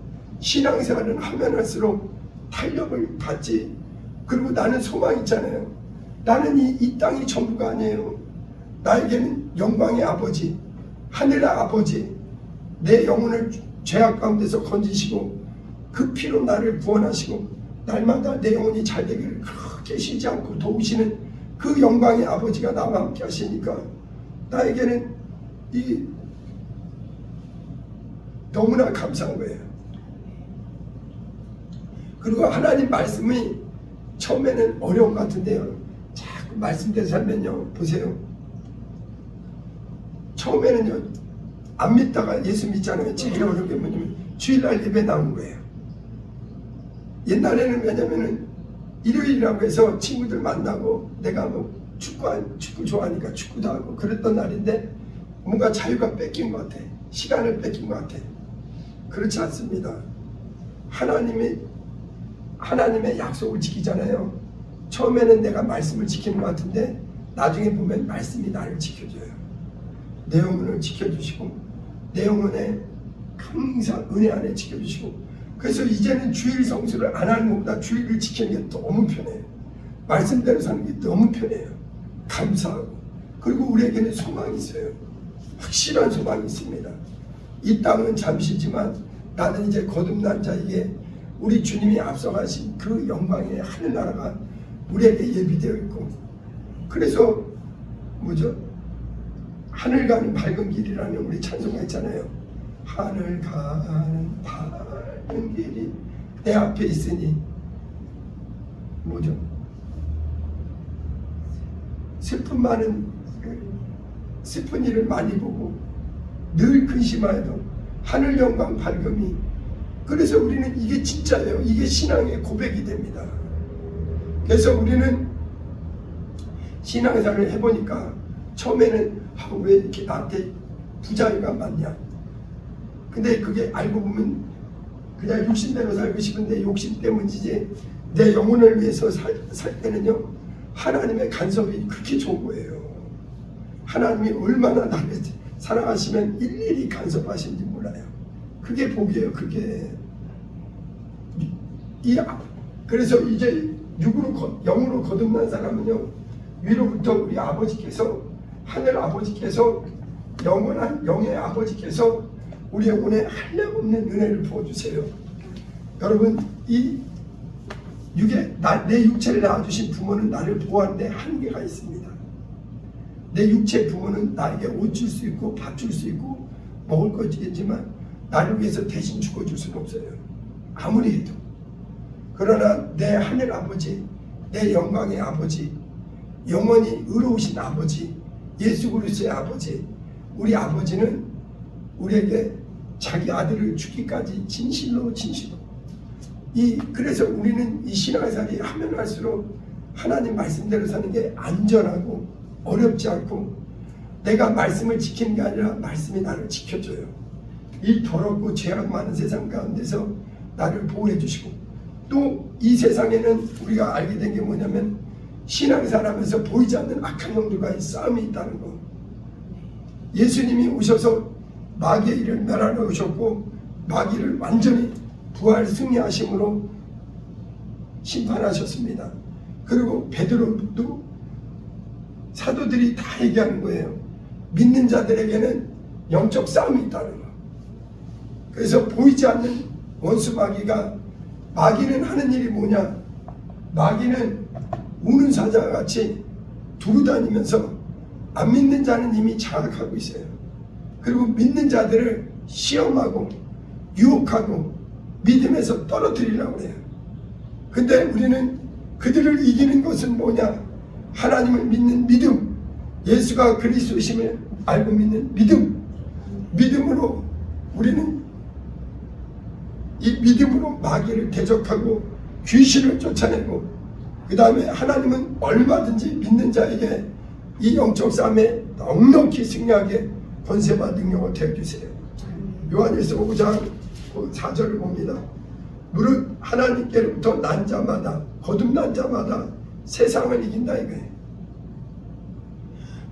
신앙생활은 하면 할수록 탄력을 받지. 그리고 나는 소망이 있잖아요. 나는 이 땅이 전부가 아니에요. 나에게는 영광의 아버지, 하늘의 아버지, 내 영혼을 죄악 가운데서 건지시고 그 피로 나를 구원하시고 날마다 내 영혼이 잘 되기를 그렇게 쉬지 않고 도우시는 그 영광의 아버지가 나와 함께 하시니까 나에게는 이 너무나 감사한 거예요. 그리고 하나님 말씀이 처음에는 어려운 것 같은데요, 자꾸 말씀대로 살면요, 보세요. 처음에는요, 안 믿다가 예수 믿잖아요. 제일 어려운 게 뭐냐면 주일날 예배 나온 거예요. 옛날에는 왜냐면은 일요일이라고 해서 친구들 만나고 내가 뭐 축구 좋아하니까 축구도 하고 그랬던 날인데 뭔가 자유가 뺏긴 것 같아. 시간을 뺏긴 것 같아. 그렇지 않습니다. 하나님의 약속을 지키잖아요. 처음에는 내가 말씀을 지키는 것 같은데 나중에 보면 말씀이 나를 지켜줘요. 내 영혼을 지켜주시고 내 영혼에 항상 은혜 안에 지켜주시고, 그래서 이제는 주일 성수를 안 하는 것보다 주일을 지키는 게 너무 편해요. 말씀대로 사는 게 너무 편해요. 감사하고. 그리고 우리에게는 소망이 있어요. 확실한 소망이 있습니다. 이 땅은 잠시지만 나는 이제 거듭난 자에게 우리 주님이 앞서가신 그 영광의 하늘나라가 우리에게 예비되어 있고, 그래서 뭐죠? 하늘 가는 밝은 길이라는 우리 찬송가 있잖아요. 하늘 가는 밝은 길이 내 앞에 있으니 뭐죠? 슬픈 일을 많이 보고 늘 근심하여도 하늘 영광 밝음이, 그래서 우리는 이게 진짜예요. 이게 신앙의 고백이 됩니다. 그래서 우리는 신앙생활을 해보니까 처음에는 왜 이렇게 나한테 부자유가 많냐, 근데 그게 알고 보면 그냥 육신대로 살고 싶은데 욕심 때문이지, 내 영혼을 위해서 살 때는요, 하나님의 간섭이 그렇게 좋은 거예요. 하나님이 얼마나 나를 사랑하시면 일일이 간섭하시는지 몰라요. 그게 복이에요. 그게 그래서 이제 영으로 거듭난 사람은요, 위로부터 우리 아버지께서, 하늘 아버지께서, 영원한 영의 아버지께서 우리 영혼에 한량없는 은혜를 부어주세요. 여러분, 내 육체를 낳아주신 부모는 나를 보호하는데 한계가 있습니다. 내 육체 부모는 나에게 옷 줄 수 있고 밥 줄 수 있고 먹을 거 주겠지만 나를 위해서 대신 죽어줄 수는 없어요. 아무리 해도. 그러나 내 하늘 아버지, 내 영광의 아버지, 영원히 의로우신 아버지, 예수 그리스도의 아버지, 우리 아버지는 우리에게 자기 아들을 주기까지 진실로 그래서 우리는 이 신앙생활이 하면 할수록 하나님 말씀대로 사는 게 안전하고 어렵지 않고, 내가 말씀을 지키는 게 아니라 말씀이 나를 지켜줘요. 이 더럽고 죄악 많은 세상 가운데서 나를 보호해 주시고, 또 이 세상에는 우리가 알게 된 게 뭐냐면 신앙생활하면서 보이지 않는 악한 영들과의 싸움이 있다는 거. 예수님이 오셔서 마귀의 일을 멸하러 오셨고 마귀를 완전히 부활 승리하심으로 심판하셨습니다. 그리고 베드로도 사도들이 다 얘기하는 거예요. 믿는 자들에게는 영적 싸움이 있다는 거. 그래서 보이지 않는 원수 마귀는 하는 일이 뭐냐? 마귀는 우는 사자와 같이 두루다니면서 안 믿는 자는 이미 장악하고 있어요. 그리고 믿는 자들을 시험하고 유혹하고 믿음에서 떨어뜨리려고 해요. 근데 우리는 그들을 이기는 것은 뭐냐? 하나님을 믿는 믿음, 예수가 그리스도심을 알고 믿는 믿음으로 우리는 이 믿음으로 마귀를 대적하고 귀신을 쫓아내고, 그 다음에 하나님은 얼마든지 믿는 자에게 이 영적 싸움에 넉넉히 승리하게 권세와 능력을 되어주세요. 요한일서 5장 4절을 봅니다. 무릇 하나님께로부터 난 자마다, 거듭난 자마다 세상을 이긴다 이거예요.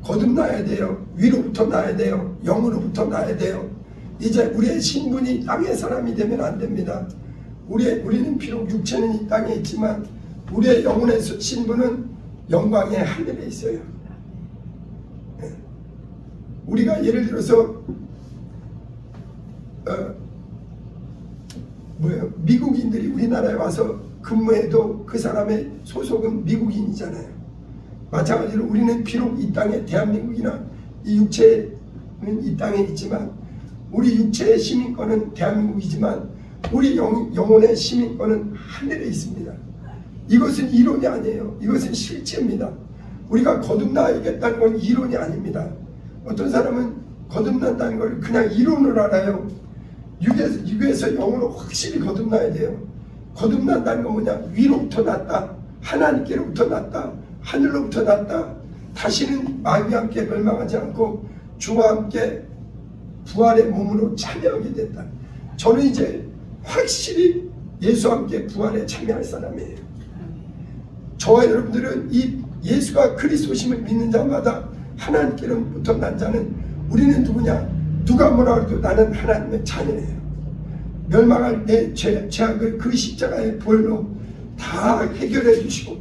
거듭나야 돼요. 위로부터 나야 돼요. 영으로부터 나야 돼요. 이제 우리의 신분이 땅의 사람이 되면 안 됩니다. 우리는 비록 육체는 이 땅에 있지만 우리의 영혼의 신분은 영광의 하늘에 있어요. 우리가 예를 들어서 미국인들이 우리나라에 와서 근무해도 그 사람의 소속은 미국인이잖아요. 마찬가지로 우리는 비록 이 땅에 대한민국이나 이 육체는 이 땅에 있지만 우리 육체의 시민권은 대한민국이지만 우리 영혼의 시민권은 하늘에 있습니다. 이것은 이론이 아니에요. 이것은 실체입니다. 우리가 거듭나야겠다는 건 이론이 아닙니다. 어떤 사람은 거듭난다는 걸 그냥 이론으로 알아요. 육에서 영으로 확실히 거듭나야 돼요. 거듭난다는 건 뭐냐? 위로부터 났다. 하나님께로부터 났다. 하늘로부터 났다. 다시는 마귀와 함께 멸망하지 않고 주와 함께 부활의 몸으로 참여하게 됐다. 저는 이제 확실히 예수와 함께 부활에 참여할 사람이에요. 저와 여러분들은 이 예수가 그리스도심을 믿는 자마다 하나님께로부터 난 자는 우리는 누구냐? 누가 뭐라 해도 나는 하나님의 자녀예요. 멸망할 내 죄악을 그 십자가의 보혈로 다 해결해 주시고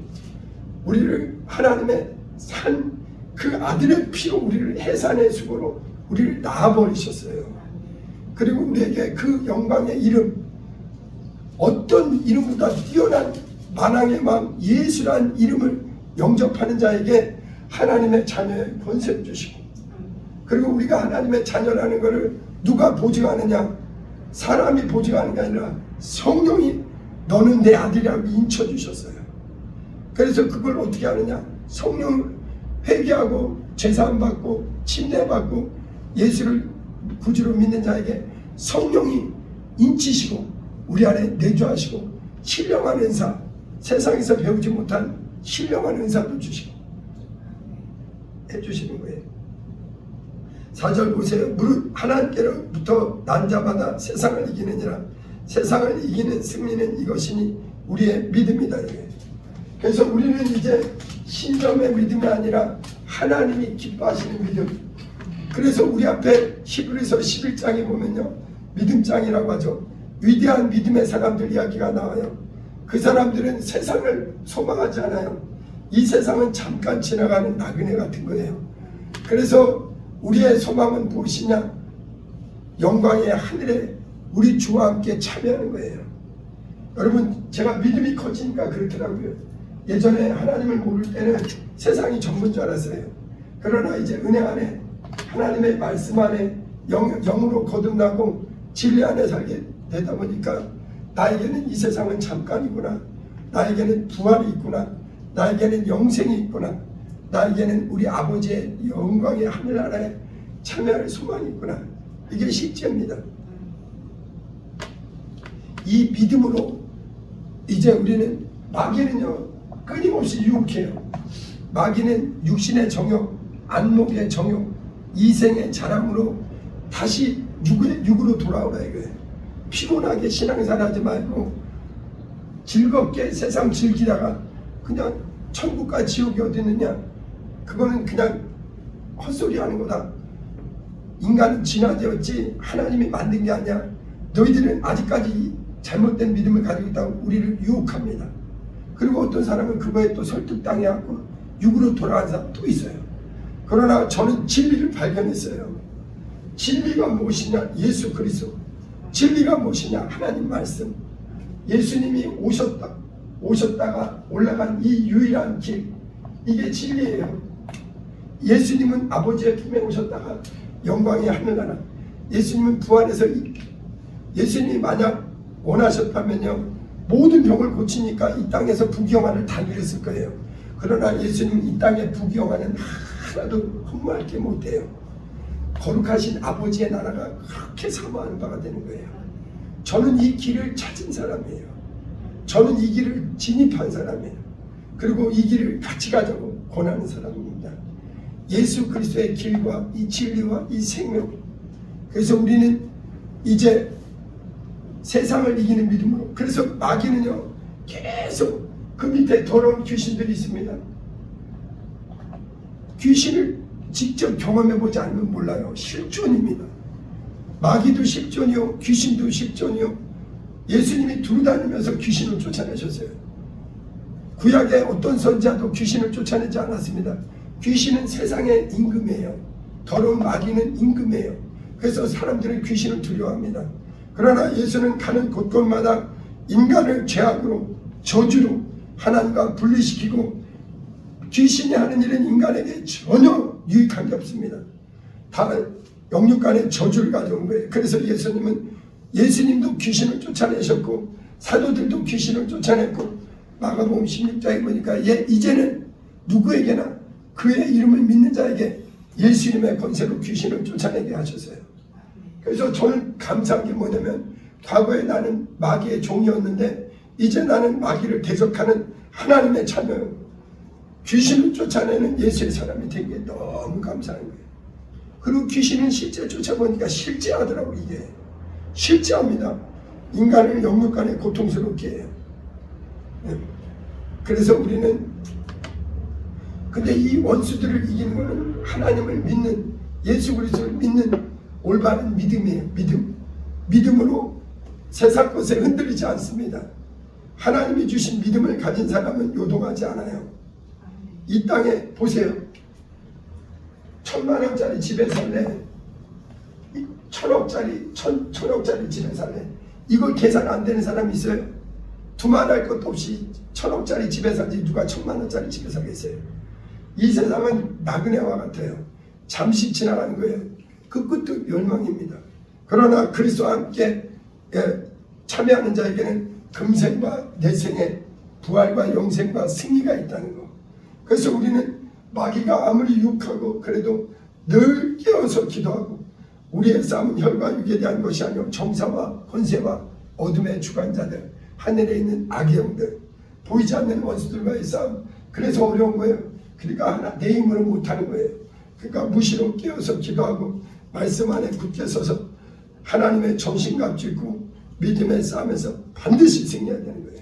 우리를 하나님의 산 그 아들의 피로 우리를 해산의 수고로 우리를 낳아버리셨어요. 그리고 우리에게 그 영광의 이름, 어떤 이름보다 뛰어난 만왕의 마음 예수란 이름을 영접하는 자에게 하나님의 자녀의 권세를 주시고, 그리고 우리가 하나님의 자녀라는 것을 누가 보증하느냐? 사람이 보증하는 게 아니라 성령이 너는 내 아들이라고 인쳐주셨어요. 그래서 그걸 어떻게 하느냐? 성령을 회개하고 제사함 받고 침례받고 예수를 구주로 믿는 자에게 성령이 인치시고 우리 안에 내주하시고 신령한 은사, 세상에서 배우지 못한 신령한 은사도 주시고 해주시는 거예요. 4절 보세요. 무릇 하나님께로부터 난 자마다 세상을 이기느니라. 세상을 이기는 승리는 이것이니 우리의 믿음이다. 그래서 우리는 이제 신점의 믿음이 아니라 하나님이 기뻐하시는 믿음. 그래서 우리 앞에 히브리서 11장에 보면요, 믿음장이라고 하죠. 위대한 믿음의 사람들 이야기가 나와요. 그 사람들은 세상을 소망하지 않아요. 이 세상은 잠깐 지나가는 나그네 같은 거예요. 그래서 우리의 소망은 무엇이냐? 영광의 하늘에 우리 주와 함께 참여하는 거예요. 여러분, 제가 믿음이 커지니까 그렇더라고요. 예전에 하나님을 모를 때는 세상이 전부인 줄 알았어요. 그러나 이제 은혜 안에 하나님의 말씀 안에 영으로 거듭나고 진리 안에 살게 되다 보니까 나에게는 이 세상은 잠깐이구나. 나에게는 부활이 있구나. 나에게는 영생이 있구나. 나에게는 우리 아버지의 영광의 하늘나라에 참여할 소망이 있구나. 이게 실제입니다. 이 믿음으로 이제 우리는, 마귀는요 끊임없이 유혹해요. 마귀는 육신의 정욕, 안목의 정욕, 이생의 자랑으로 다시 육으로 돌아오라 이거예요. 피곤하게 신앙생활하지 말고 즐겁게 세상 즐기다가 그냥 천국과 지옥이 어디 있느냐? 그거는 그냥 헛소리 하는 거다. 인간은 진화되었지 하나님이 만든 게 아니야. 너희들은 아직까지 잘못된 믿음을 가지고 있다고 우리를 유혹합니다. 그리고 어떤 사람은 그거에 또 설득당해갖고 육으로 돌아간 사람도 있어요. 그러나 저는 진리를 발견했어요. 진리가 무엇이냐? 예수 그리스도. 진리가 무엇이냐? 하나님 말씀. 예수님이 오셨다가 올라간 이 유일한 길, 이게 진리예요. 예수님은 아버지의 품에 오셨다가 영광의 하늘나라, 예수님은 부활해서, 예수님이 만약 원하셨다면요 모든 병을 고치니까 이 땅에서 부귀영화를 다 누렸을 거예요. 그러나 예수님은 이 땅의 부귀영화는 하나도 흠모할 게 못해요. 거룩하신 아버지의 나라가 그렇게 사모하는 바가 되는 거예요. 저는 이 길을 찾은 사람이에요. 저는 이 길을 진입한 사람이에요. 그리고 이 길을 같이 가자고 권하는 사람입니다. 예수 그리스도의 길과 이 진리와 이 생명. 그래서 우리는 이제 세상을 이기는 믿음으로. 그래서 마귀는요 계속 그 밑에 더러운 귀신들이 있습니다. 귀신을 직접 경험해 보지 않으면 몰라요. 실존입니다. 마귀도 실존이요 귀신도 실존이요. 예수님이 두루다니면서 귀신을 쫓아내셨어요. 구약의 어떤 선지자도 귀신을 쫓아내지 않았습니다. 귀신은 세상의 임금이에요. 더러운 마귀는 임금이에요. 그래서 사람들은 귀신을 두려워합니다. 그러나 예수는 가는 곳곳마다 인간을 죄악으로 저주로 하나님과 분리시키고 귀신이 하는 일은 인간에게 전혀 유익한 게 없습니다. 다 영육간의 저주를 가져온 거예요. 그래서 예수님도 귀신을 쫓아내셨고 사도들도 귀신을 쫓아냈고 마가복음 16장에 보니까 이제는 누구에게나 그의 이름을 믿는 자에게 예수님의 권세로 귀신을 쫓아내게 하셨어요. 그래서 저는 감사한 게 뭐냐면 과거에 나는 마귀의 종이었는데 이제 나는 마귀를 대적하는 하나님의 자녀, 귀신을 쫓아내는 예수의 사람이 된 게 너무 감사한 거예요. 그리고 귀신은 실제 쫓아보니까 실제하더라고. 이게 실제합니다. 인간을 영육간에 고통스럽게 해요. 그래서 우리는 근데 이 원수들을 이기는 것은 하나님을 믿는 예수 그리스도를 믿는 올바른 믿음이에요. 믿음으로 세상 것에 흔들리지 않습니다. 하나님이 주신 믿음을 가진 사람은 요동하지 않아요. 이 땅에 보세요. 1,000만원짜리 집에 살래, 1,000억짜리 집에 살래. 이걸 계산 안 되는 사람이 있어요? 두말할 것도 없이 1,000억짜리 집에 살지 누가 1,000만원짜리 집에 살겠어요? 이 세상은 나그네와 같아요. 잠시 지나가는 거예요. 그 끝도 멸망입니다. 그러나 그리스도와 함께 참여하는 자에게는 금생과 내생의 부활과 영생과 승리가 있다는 거. 그래서 우리는 마귀가 아무리 유혹하고 그래도 늘 깨어서 기도하고 우리의 싸움은 혈과 육에 대한 것이 아니오 정사와 권세와 어둠의 주관자들, 하늘에 있는 악의 영들, 보이지 않는 원수들과의 싸움. 그래서 어려운 거예요. 그러니까 내 힘으로 못하는 거예요. 그러니까 무시로 깨어서 기도하고 말씀 안에 굳게 서서 하나님의 정신감 쥐고 믿음의 싸움에서 반드시 승리해야 되는 거예요.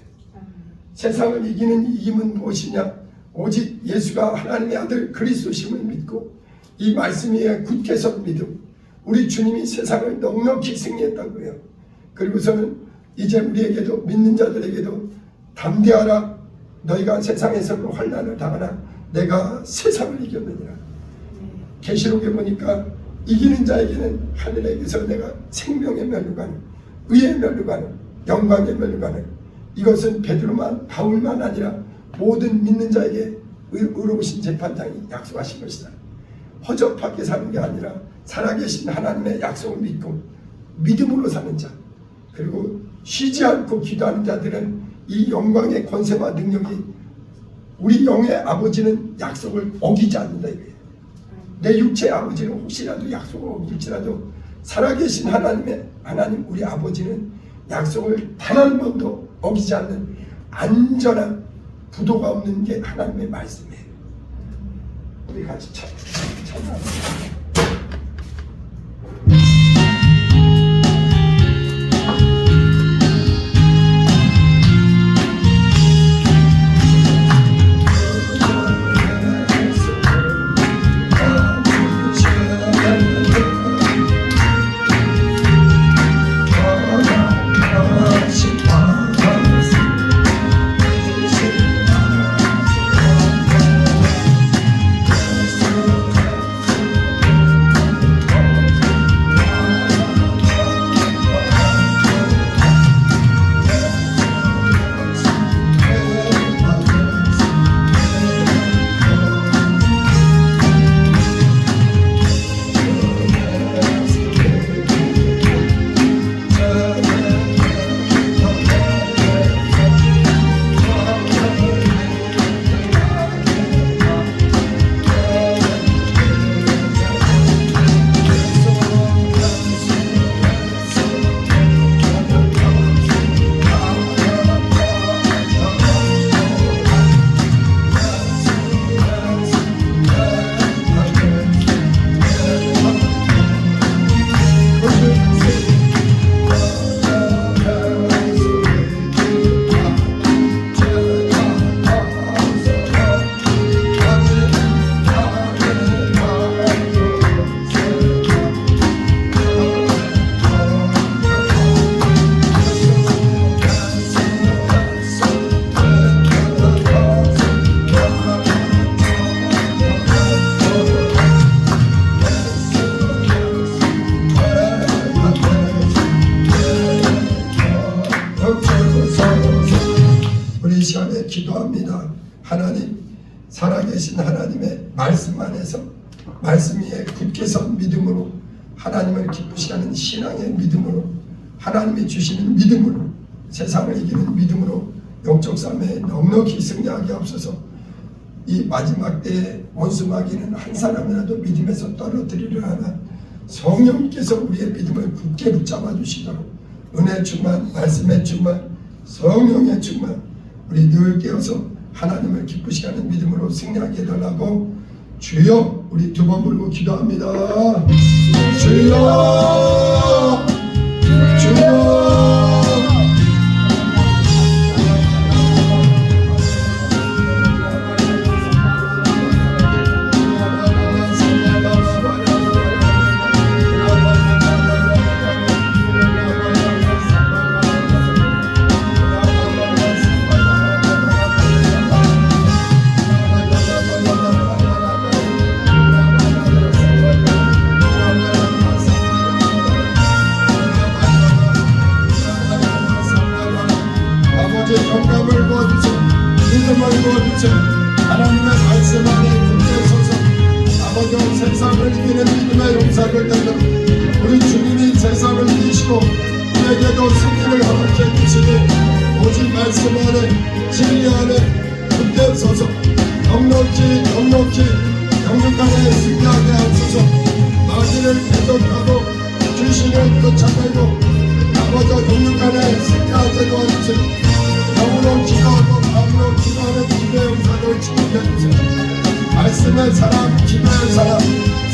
세상을 이기는 이 힘은 무엇이냐? 오직 예수가 하나님의 아들 그리스도심을 믿고 이 말씀 위에 굳게 선 믿음. 우리 주님이 세상을 넉넉히 승리했다고요. 그리고서는 이제 우리에게도 믿는 자들에게도 담대하라. 너희가 세상에서 환난을 당하나 내가 세상을 이겼느니라. 계시록에 보니까 이기는 자에게는 하늘에게서 내가 생명의 면류관을, 의의 면류관을, 영광의 면류관을, 이것은 베드로만 바울만 아니라 모든 믿는 자에게 의로우신 재판장이 약속하신 것이다. 허접하게 사는 게 아니라 살아계신 하나님의 약속을 믿고 믿음으로 사는 자, 그리고 쉬지 않고 기도하는 자들은 이 영광의 권세와 능력이 우리 영의 아버지는 약속을 어기지 않는다 이거예요. 내 육체의 아버지는 혹시라도 약속을 어길지라도 살아계신 하나님 우리 아버지는 약속을 단 한 번도 어기지 않는 안전한 부도가 없는 게 하나님의 말씀이에요. 우리 같이 찬양합니다. 기도합니다. 하나님, 살아계신 하나님의 말씀 안에서 말씀 위에 굳게 선 믿음으로 하나님을 기쁘시게 하는 신앙의 믿음으로 하나님이 주시는 믿음으로 세상을 이기는 믿음으로 영적 삶에 넉넉히 승리하게 하옵소서. 이 마지막 때에 원수 마귀는 한 사람이라도 믿음에서 떨어뜨리려 하는 성령께서 우리의 믿음을 굳게 붙잡아 주시도록 은혜 충만, 말씀의 충만, 성령의 충만, 우리 늘 깨어서 하나님을 기쁘시게 하는 믿음으로 승리하게 해달라고 주여, 우리 두 번 부르고 기도합니다. 주여, 주여. 영감을 부어주세요. 믿음을 부어주세요. 하나님의 말씀 안에 굳게 서서 아버지 세상을 이기는 믿음의 용사를 되는 우리 주님이 세상을 이기시고 우리에게도 승리를 허락해 주시니 오직 말씀 안에 진리 안에 굳게 서서 넉넉히 영육간에 승리하게 하소서. 마귀를 대적하고 귀신을 쫓아내고 아버지 영육간에 승리하게 도와주세요. 영으로 기도하고 마음으로 기도하는 기도의 용사들 지켜주세요. 말씀의 사람, 기도의 사람,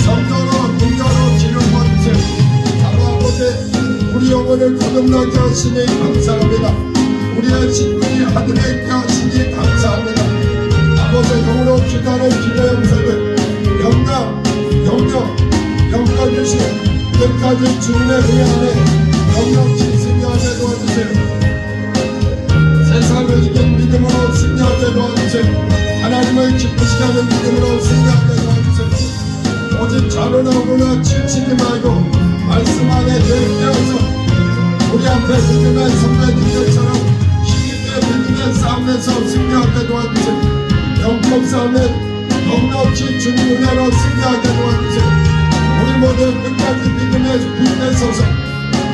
성도로 능력으로 기름 부어주세요. 아버지, 우리 영혼을 거듭나게 하시니 감사합니다. 우리의 신분이 하늘에 있게 하시니 감사합니다. 아버지, 영으로 기도하는 기도의 용사들 영감, 영감 주시는 끝까지 주님의 은혜 안에 넉넉히 승리하게 도와주세요. 세상을 이긴 믿음으로 승리하게 도와주세요. 하나님을 기쁘시게 하는 믿음으로 승리하게 도와주세요. 오직 자로나오거나 지치지 말고 말씀 안에 내어서 우리 앞에 믿음의 선배님들처럼 힘있게 믿음의 싸움에서 승리하게 도와주세요. 영적 싸움에 넉넉히 주님 은혜로 승리하게 도와주세요. 우리 모두 끝까지 믿음의 굳게 서서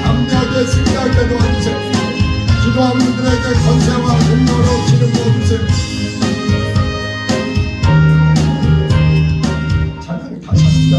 담대하게 승리하게 도와주세요. 기도하는 분들에게 권세와 능력으로 기름 부어주세요. 찬양이 다시 합니다.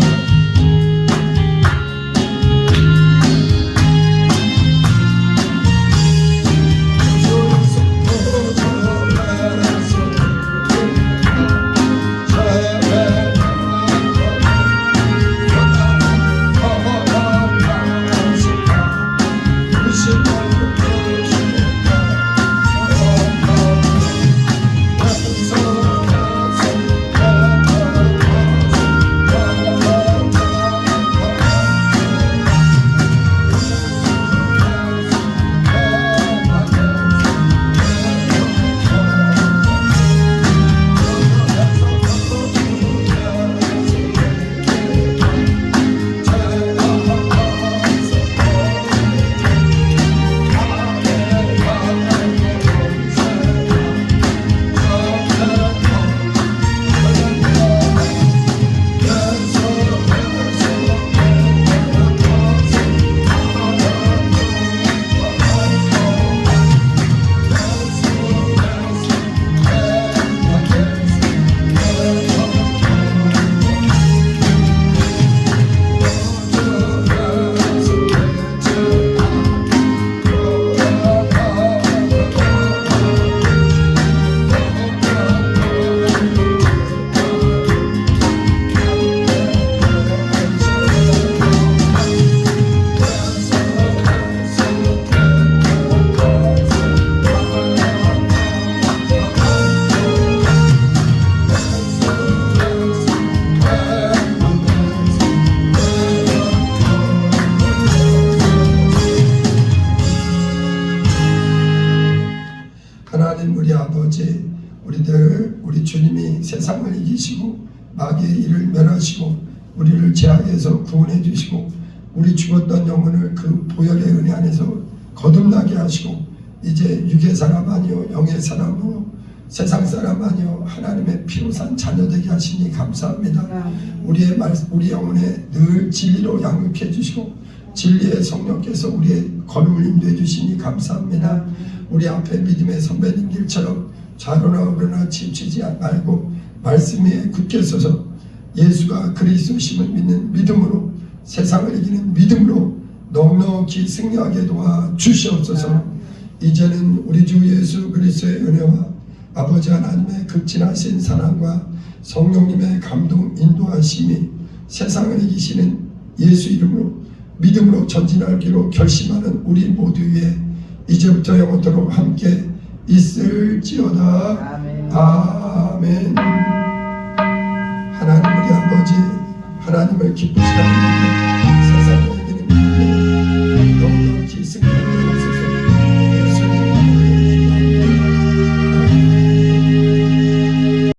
우리 주님이 세상을 이기시고 마귀의 일을 멸하시고 우리를 죄악에서 구원해 주시고 우리 죽었던 영혼을 그 보혈의 은혜 안에서 거듭나게 하시고 이제 육의 사람 아니요 영의 사람으로 세상 사람 아니요 하나님의 피로 산 자녀 되게 하시니 감사합니다. 우리 영혼에 늘 진리로 양육해 주시고 진리의 성령께서 우리의 걸음을 인도해 주시니 감사합니다. 우리 앞에 믿음의 선배님들처럼 좌로나 우로나 치우치지 말고 말씀 위에 굳게 서서 예수가 그리스도심을 믿는 믿음으로 세상을 이기는 믿음으로 넉넉히 승리하게 도와 주시옵소서. 이제는 우리 주 예수 그리스도의 은혜와 아버지 하나님의 극진하신 사랑과 성령님의 감동 인도하심이 세상을 이기시는 예수 이름으로 믿음으로 전진하기로 결심하는 우리 모두 위에 이제부터 영원토록 함께 있을지어다. 아멘. 하나님 우리 아버지 하나님을 기쁘시게 하는